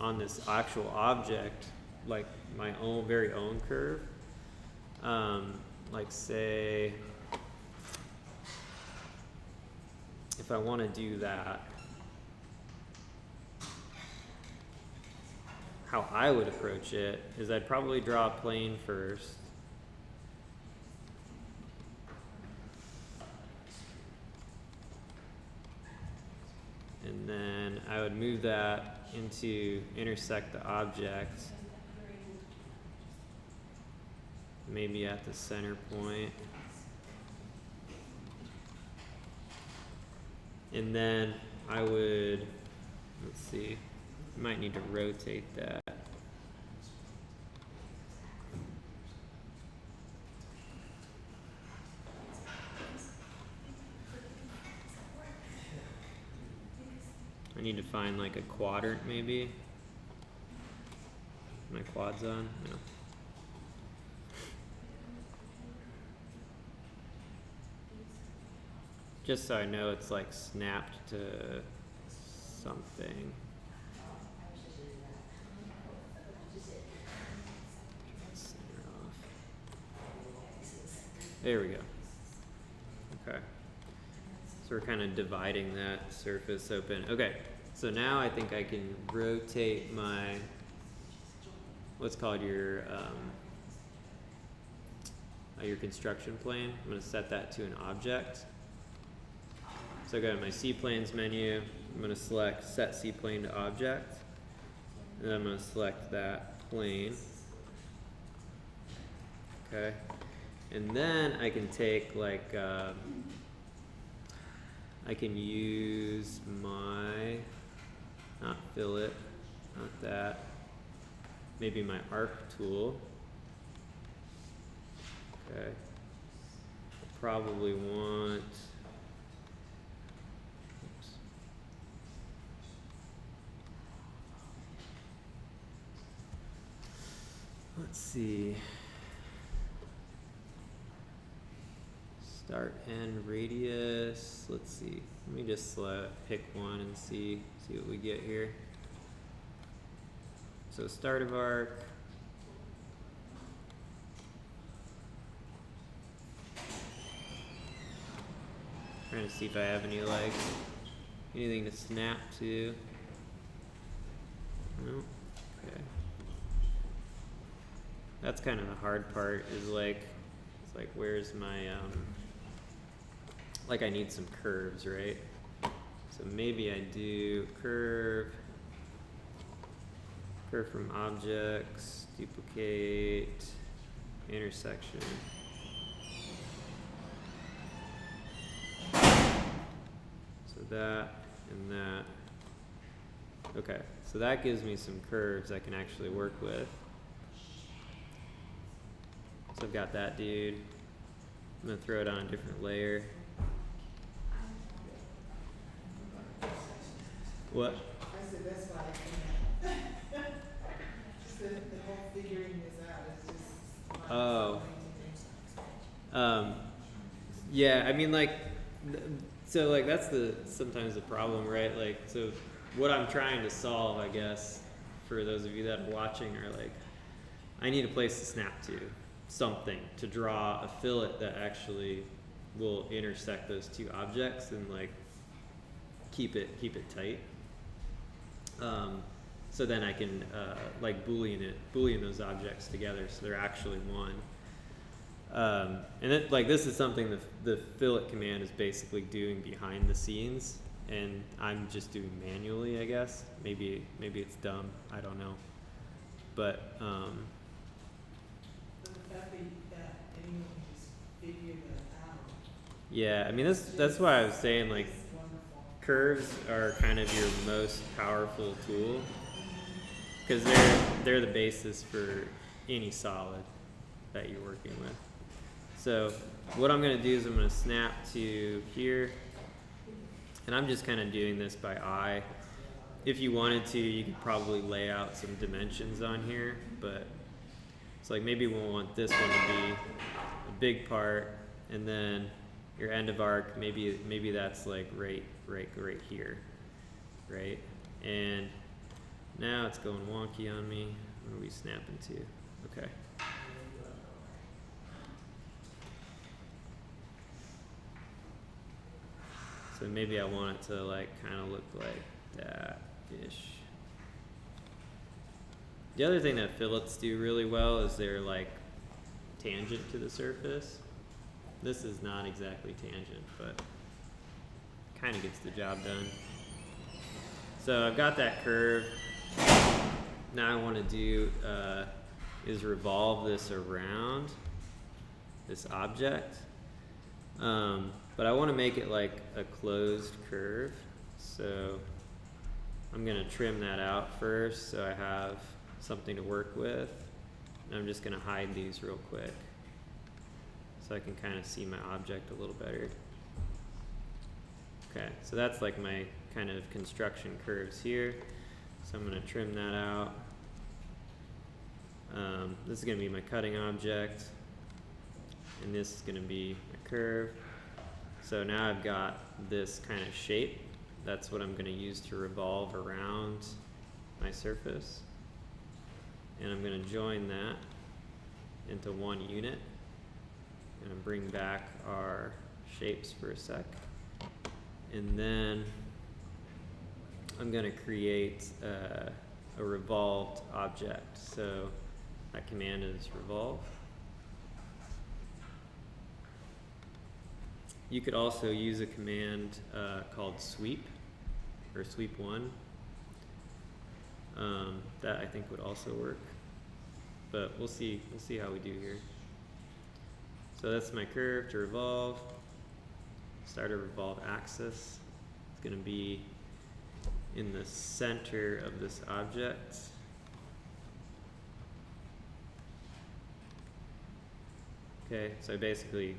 actual object like my own very own curve. Like say if I want to do that, how I would approach it is I'd probably draw a plane first. And then I would move that into intersect the object, maybe at the center point. And then I would, let's see, might need to rotate that. I need to find like a quadrant maybe. My quad's on? No. Just so I know it's like snapped to something. Center off. There we go. Okay. So we're kind of dividing that surface open. Okay, so now I think I can rotate my, what's called your construction plane. I'm going to set that to an object. So I go to my C-planes menu. I'm going to select set C-plane to object. And then I'm going to select that plane. Okay. And then I can take like, I can use my, not fillet, not that, maybe my arc tool. Okay. Probably want, oops. Let's see. Start end radius. Let's see. Let me just pick one and see what we get here. So start of arc. Trying to see if I have any legs. Anything to snap to? No? Okay. That's kind of the hard part, is like, it's like, where's my, like I need some curves, right? So maybe I do curve from objects, duplicate, intersection. So that and that. Okay, so that gives me some curves I can actually work with. So I've got that dude. I'm gonna throw it on a different layer. What? I said that's why I can't. Just the whole figuring this out is just. Oh. Yeah, I mean, like, so like that's sometimes the problem, right? Like, so what I'm trying to solve, I guess, for those of you that are watching, are like, I need a place to snap to, something to draw a fillet that actually will intersect those two objects and like keep it tight. So then I can like boolean those objects together so they're actually one. And it, like, this is something the fillet command is basically doing behind the scenes, and I'm just doing manually, I guess. Maybe it's dumb, I don't know. But The fact that anyone can just figure that out. yeah, I mean that's why I was saying, like, is wonderful. curves are kind of your most powerful tool, because they're the basis for any solid that you're working with. So what I'm going to do is I'm going to snap to here, and I'm just kind of doing this by eye. If you wanted to, you could probably lay out some dimensions on here, but it's like maybe we'll want this one to be a big part, and then your end of arc, maybe that's like right here, right? And now it's going wonky on me. What are we snapping to? Okay. So maybe I want it to like kind of look like that-ish. The other thing that fillets do really well is they're like tangent to the surface. This is not exactly tangent, but kind of gets the job done. So I've got that curve. Now I want to do is revolve this around this object. But I want to make it like a closed curve. So I'm going to trim that out first so I have something to work with. And I'm just going to hide these real quick so I can kind of see my object a little better. Okay, so that's like my kind of construction curves here. So I'm going to trim that out. This is going to be my cutting object, and this is going to be a curve. So now I've got this kind of shape. That's what I'm going to use to revolve around my surface. And I'm going to join that into one unit. And bring back our shapes for a sec. And then I'm going to create a revolved object. So that command is revolve. You could also use a command called sweep, or sweep one. That I think would also work, but we'll see how we do here. So that's my curve to revolve. Start a revolve axis. It's going to be in the center of this object. Okay, so I basically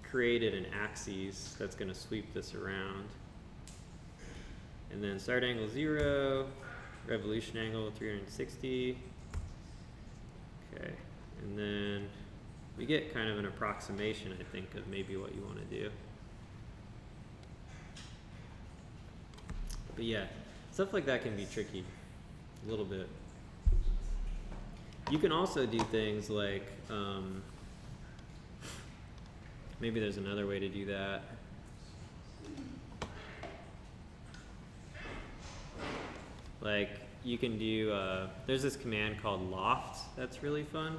created an axis that's going to sweep this around. And then start angle 0, revolution angle 360. Okay, and then we get kind of an approximation, I think, of maybe what you want to do. But yeah, stuff like that can be tricky, a little bit. You can also do things like, maybe there's another way to do that. Like you can do, there's this command called loft that's really fun.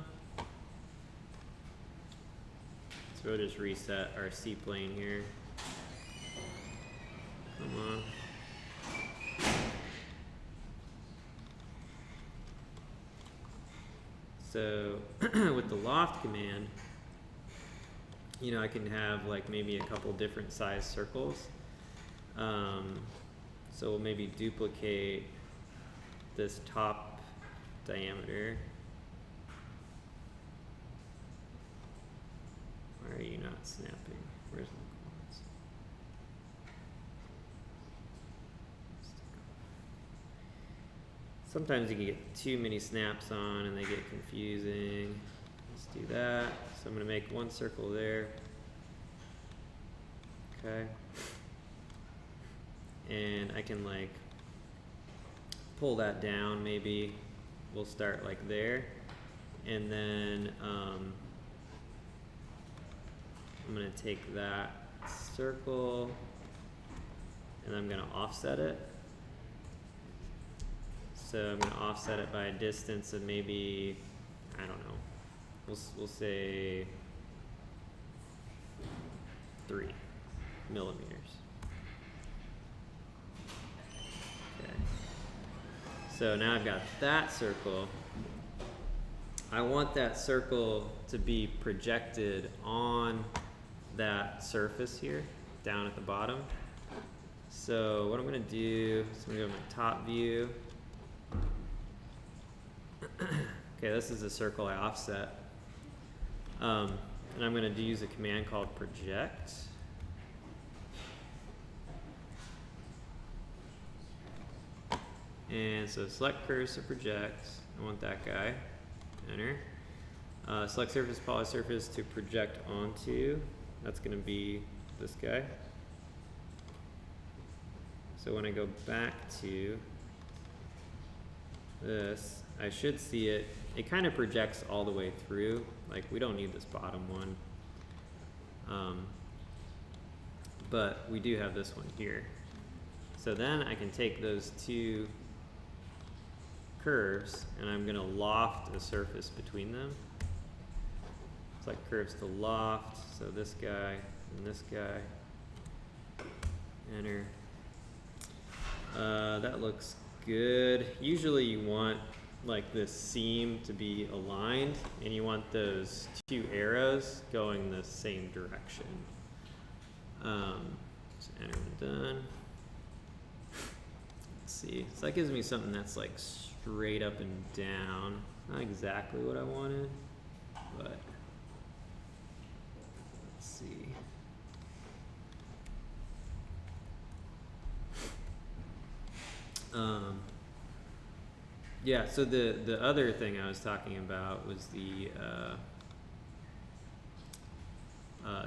So we'll just reset our C-plane here. Come on. So with the loft command, you know, I can have like maybe a couple different size circles. So we'll maybe duplicate this top diameter. Why are you not snapping? Where's the cords? Sometimes you can get too many snaps on and they get confusing. Let's do that. So I'm going to make one circle there. Okay. And I can like pull that down. Maybe we'll start like there. And then I'm going to take that circle and I'm going to offset it. So I'm going to offset it by a distance of maybe, I don't know, we'll say 3 millimeters. Okay. So now I've got that circle. I want that circle to be projected on that surface here, down at the bottom. So what I'm going to do is I'm going to go to my top view. Okay, this is the circle I offset. And I'm going to use a command called project. And so select cursor project. I want that guy. Enter. Select surface polysurface to project onto. That's going to be this guy. So when I go back to this, I should see it. It kind of projects all the way through. Like we don't need this bottom one. But we do have this one here. So then I can take those two curves and I'm going to loft a surface between them. Select curves to loft. So this guy and this guy. Enter. That looks good. Usually you want like this seam to be aligned and you want those two arrows going the same direction. So enter when done. Let's see. So that gives me something that's like straight up and down. Not exactly what I wanted, but let's see. Yeah, so the other thing I was talking about was the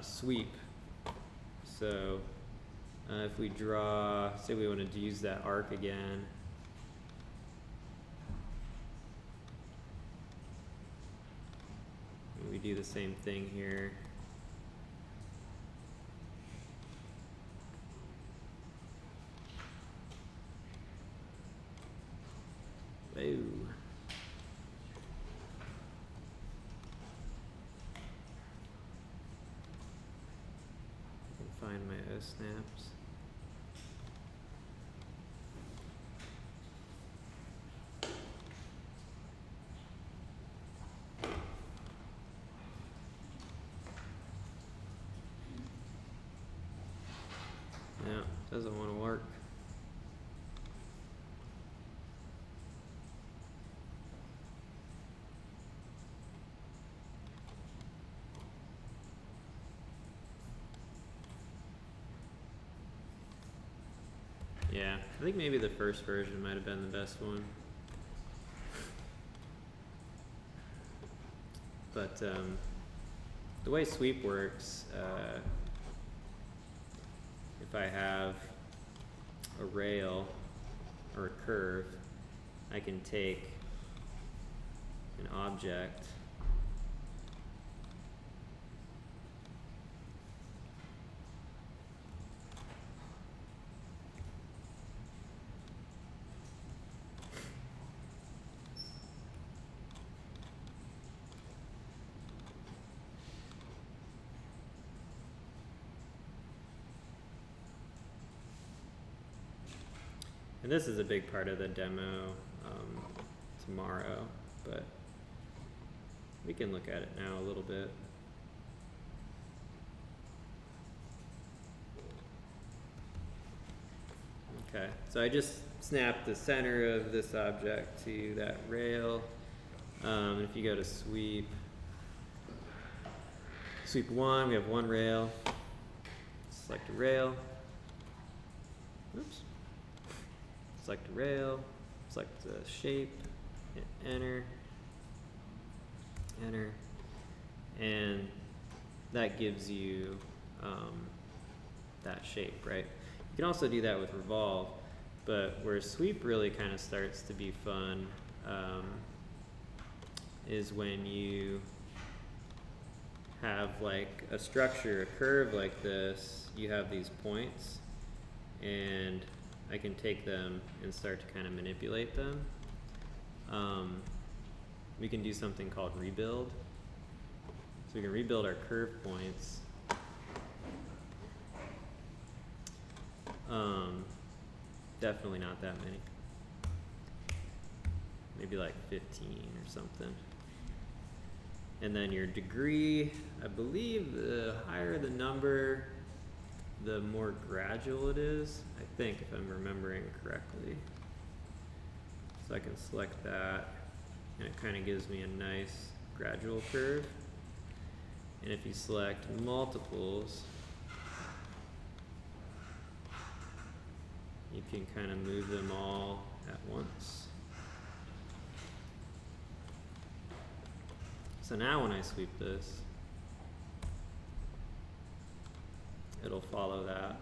sweep. So if we draw, say we wanted to use that arc again, we do the same thing here. Ooh. I can find my O snaps. Yeah, doesn't want to work. Yeah, I think maybe the first version might have been the best one. But the way sweep works, if I have a rail or a curve, I can take an object And this is a big part of the demo tomorrow, but we can look at it now a little bit. Okay, so I just snapped the center of this object to that rail. If you go to sweep 1, we have one rail. Select a rail. Oops. Select a rail. Select the shape. Hit enter. Enter. And that gives you that shape, right? You can also do that with revolve, but where sweep really kind of starts to be fun is when you have like a structure, a curve like this, you have these points, and I can take them and start to kind of manipulate them. We can do something called rebuild. So we can rebuild our curve points. Definitely not that many. Maybe like 15 or something. And then your degree, I believe the higher the number, the more gradual it is, I think, if I'm remembering correctly. So I can select that, and it kind of gives me a nice gradual curve. And if you select multiples, you can kind of move them all at once. So now when I sweep this, it'll follow that.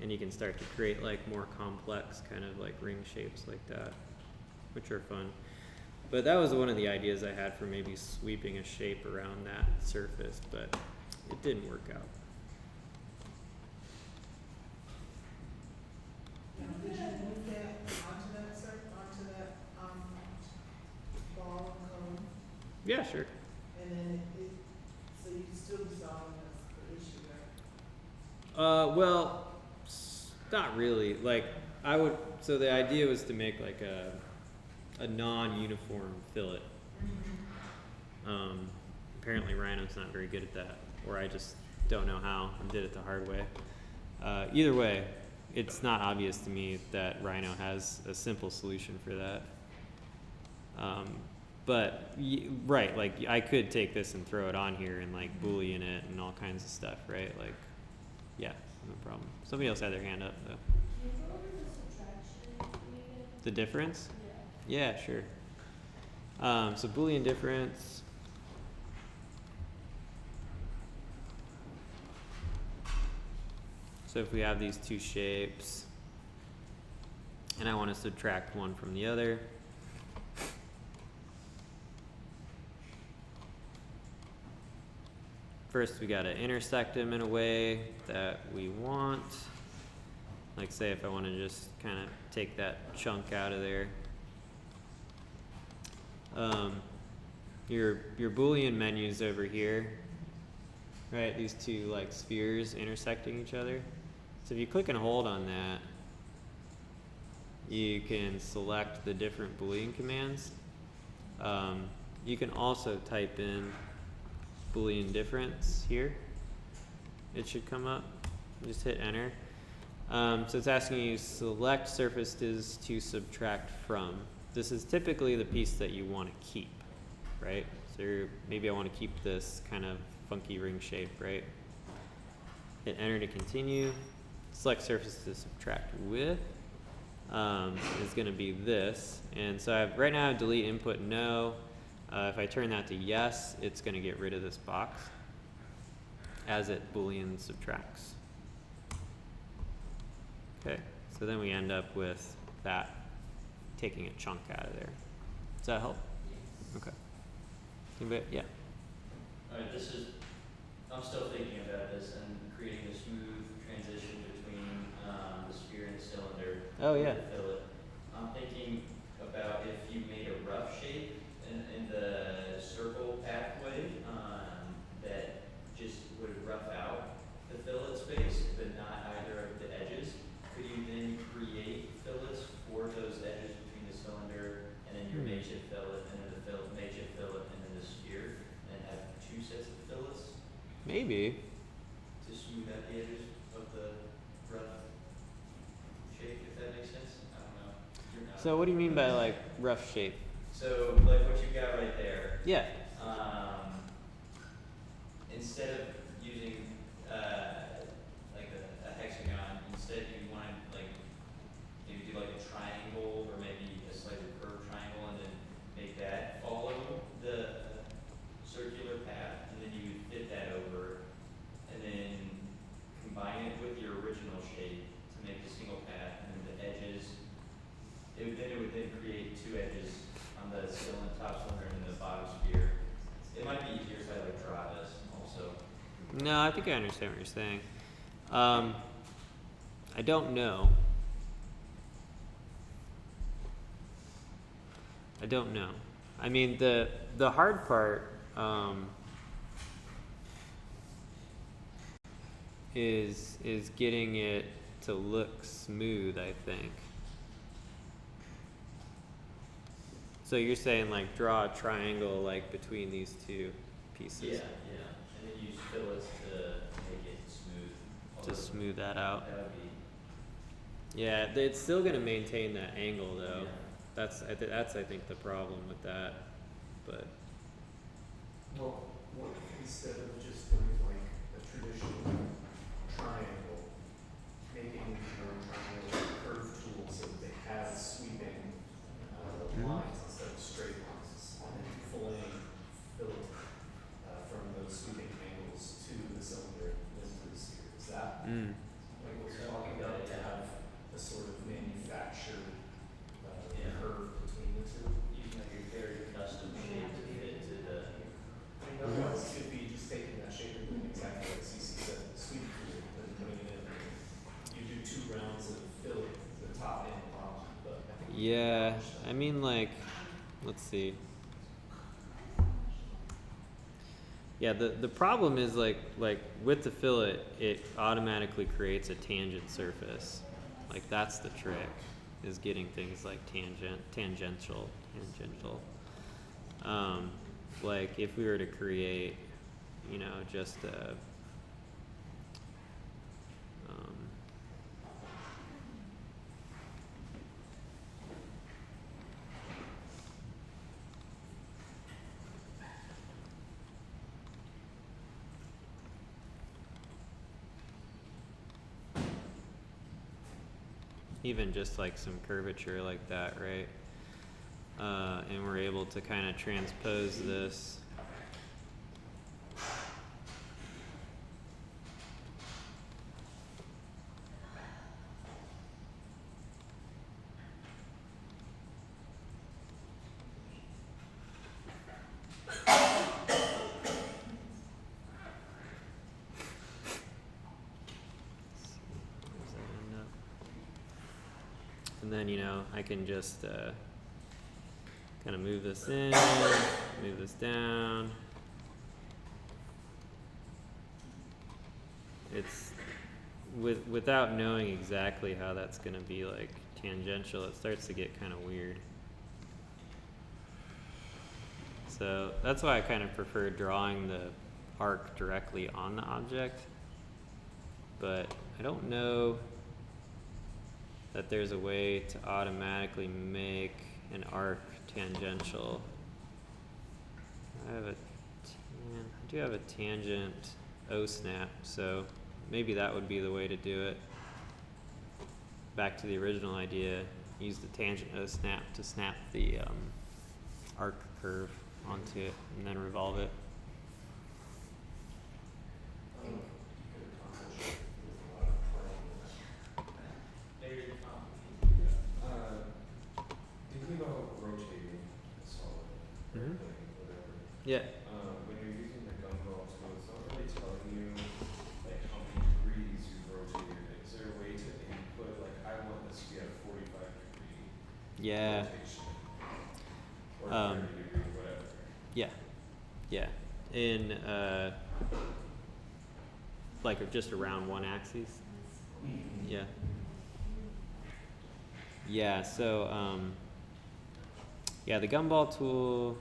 And you can start to create like more complex kind of like ring shapes like that, which are fun. But that was one of the ideas I had for maybe sweeping a shape around that surface, but it didn't work out. Now, did you move that onto that ball and cone? Yeah, sure. And then so you still resolve the issue, right? Well, not really. Like I would, so the idea was to make like a non-uniform fillet. Apparently Rhino's not very good at that, or I just don't know how and did it the hard way. Either way, it's not obvious to me that Rhino has a simple solution for that. But right, like I could take this and throw it on here and like Boolean it and all kinds of stuff, right? Like, yeah, no problem. Somebody else had their hand up though. Can you go over the subtraction needed? The difference? Yeah. Yeah, sure. So Boolean difference. So if we have these two shapes, and I want to subtract one from the other, first we got to intersect them in a way that we want. Like say if I want to just kind of take that chunk out of there. Your Boolean menus over here, right? These two like spheres intersecting each other. So if you click and hold on that, you can select the different Boolean commands. You can also type in Boolean difference here. It should come up. Just hit enter. So it's asking you select surfaces to subtract from. This is typically the piece that you want to keep, right? So maybe I want to keep this kind of funky ring shape, right? Hit enter to continue. Select surface to subtract with is going to be this. And so right now I have delete input no. If I turn that to yes, it's going to get rid of this box as it Boolean subtracts. Okay, so then we end up with that taking a chunk out of there. Does that help? Yes. Okay. Anybody? Yeah. Alright, I'm still thinking about this and creating a smooth transition between the sphere and the cylinder. Oh, yeah. To fill it. I'm thinking about if you made a rough shape in the circle pathway that just would rough out the fillet space, but not either of the edges. Maybe. to smooth out the edges of the rough shape, if that makes sense. I don't know. You're not. So what do you mean by like rough shape? So like what you've got right there. Yeah. Instead of using like a hexagon, instead you want to like maybe do like a triangle or maybe a slightly curved triangle and then make that follow the circular path, and then you fit that over and then combine it with your original shape to make a single path, and then the edges it would then create two edges on the cylinder, top cylinder and the bottom sphere. It might be easier if I like draw this also. No, I think I understand what you're saying. I don't know. I mean, the hard part is getting it to look smooth, I think. So you're saying like draw a triangle like between these two pieces. Yeah, yeah. And then use fillets to make it smooth. To smooth that out. That would be. Yeah, it's still gonna maintain that angle though. Yeah. That's I think the problem with that. But Well, what instead of just doing like a traditional triangle, making your triangle a curved tool so that they have sweeping lines instead of straight lines, and then filleting from those sweeping angles to the cylinder and then to the sphere. Is that like what you're talking about, to have a sort of manufactured Yeah. curve between the two? Using like a very custom shape to fit to the. Otherwise, it could be just taking that shape and doing exactly like CC said, the sweep tool, and putting it in. You do 2 rounds of filling, the top and the bottom, but I think. yeah, I mean like, let's see. Yeah, the problem is like with the fillet, it automatically creates a tangent surface. Like that's the trick, is getting things like tangential. Like if we were to create, just a even just like some curvature like that, right? And we're able to kind of transpose this. Where's that end up? And then, I can just kind of move this in, move this down. It's without knowing exactly how that's going to be like tangential, it starts to get kind of weird. So that's why I kind of prefer drawing the arc directly on the object. But I don't know that there's a way to automatically make an arc tangential. I do have a tangent O-snap, so maybe that would be the way to do it. Back to the original idea, use the tangent O-snap to snap the arc curve onto it and then revolve it. Thinking about rotating a solid, Mhm. whatever. Yeah. When you're using the gumball tool, it's not really telling you like how many degrees you've rotated it. Is there a way to input like I want this to be at a 45-degree Yeah. rotation or 30 Um, degree, whatever? Yeah. In like just around one axis. Yeah. Yeah, so the gumball tool,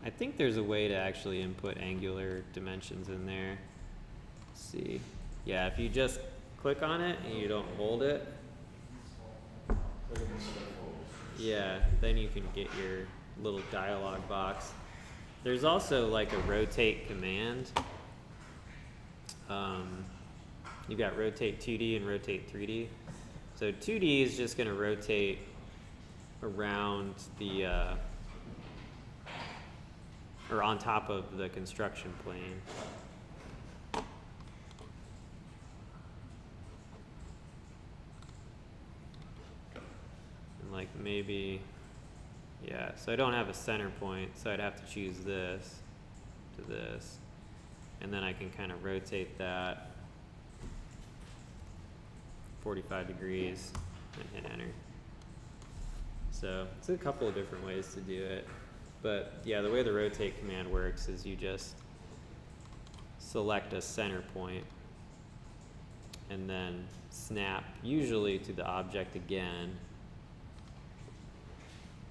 I think there's a way to actually input angular dimensions in there. let's see. Yeah, if you just click on it and you don't hold it, yeah, then you can get your little dialog box. There's also like a rotate command. You've got rotate 2D and rotate 3D. So 2D is just going to rotate around the, or on top of the construction plane. And like maybe, yeah, so I don't have a center point, so I'd have to choose this to this. And then I can kind of rotate that 45 degrees and hit enter. So it's a couple of different ways to do it. But yeah, the way the rotate command works is you just select a center point and then snap usually to the object again.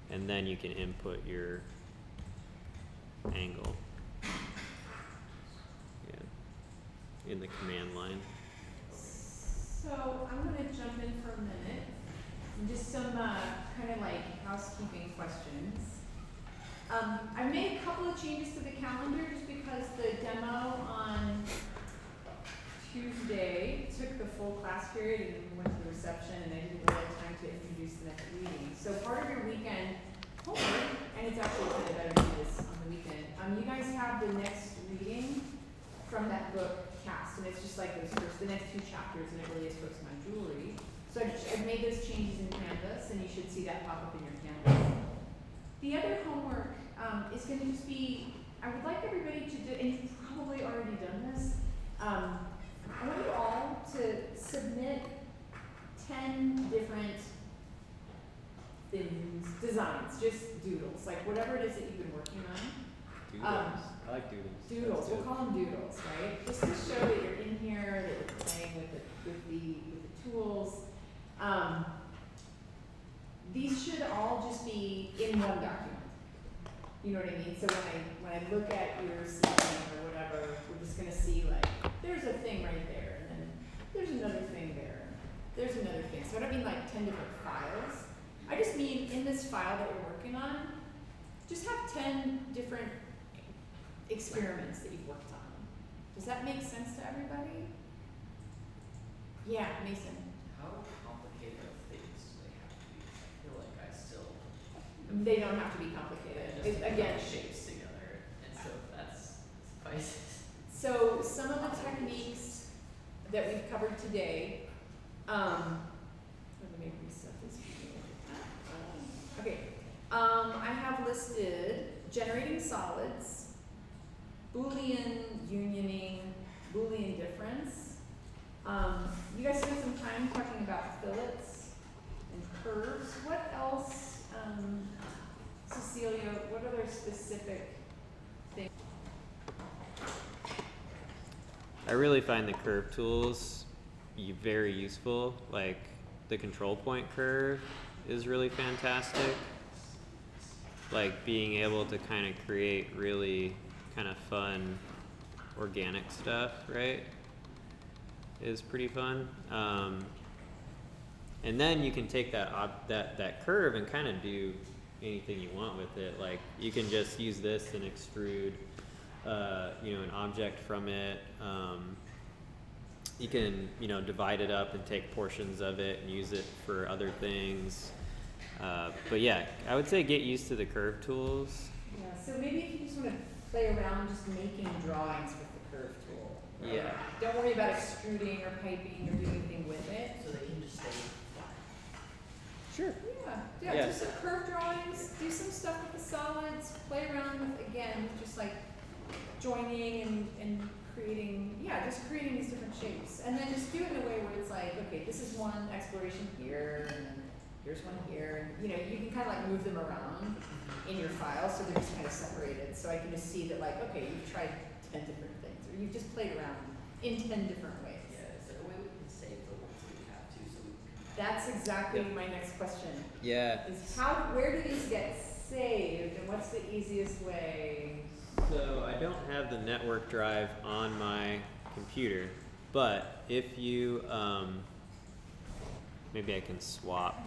And then you can input your angle. Yeah, in the command line. So I'm gonna jump in for a minute, and just some kind of like housekeeping questions. I made a couple of changes to the calendar just because the demo on Tuesday took the full class period and we went to the reception and I didn't really have time to introduce the next reading. So part of your weekend homework, and it's actually kind of better to do this on the weekend, you guys have the next reading from that book cast, and it's just like the next 2 chapters, and it really is focused on jewelry. So I've made those changes in Canvas, and you should see that pop up in your Canvas. The other homework is going to just be, I would like everybody to do, and you've probably already done this, I want you all to submit 10 different things, designs, just doodles, like whatever it is that you've been working on. Doodles. I like doodles. Doodles, we'll call them doodles, right? Just to show that you're in here, that you're playing with the tools. These should all just be in one document. You know what I mean? So when I look at your system or whatever, we're just gonna see like, there's a thing right there, and then there's another thing there, there's another thing. So I don't mean like 10 different files. I just mean in this file that you're working on, just have 10 different experiments that you've worked on. Does that make sense to everybody? Yeah, Mason. How complicated of things do they have to be? I feel like I still They don't have to be complicated. just Again, put shapes together, and so if that's suffices. so some of the techniques that we've covered today, let me reset this. Okay, I have listed generating solids, Boolean unioning, Boolean difference. You guys spent some time talking about fillets and curves. What else, Cecilia, what other specific things? I really find the curve tools very useful. Like the control point curve is really fantastic. Like being able to kind of create really kind of fun organic stuff, right? Is pretty fun. And then you can take that curve and kind of do anything you want with it. Like you can just use this and extrude an object from it. You can, divide it up and take portions of it and use it for other things. But yeah, I would say get used to the curve tools. Yeah, so maybe if you just want to play around just making drawings with the curve tool. Yeah. Don't worry about extruding or piping or doing anything with it. So they can just stay flat. Sure. Yeah, Yeah. do some curve drawings, do some stuff with the solids, play around with, again, with just like joining and creating, just creating these different shapes. And then just do it in a way where it's like, okay, this is one exploration here, and then here's one here. And, you can kind of like move them around in your file so they're just kind of separated. So I can just see that like, okay, you've tried 10 different things, or you've just played around in 10 different ways. Yeah, is there a way we can save the ones that we have too, so we can? That's exactly my next question. Yeah. Is where do these get saved, and what's the easiest way? So I don't have the network drive on my computer. But if you maybe I can swap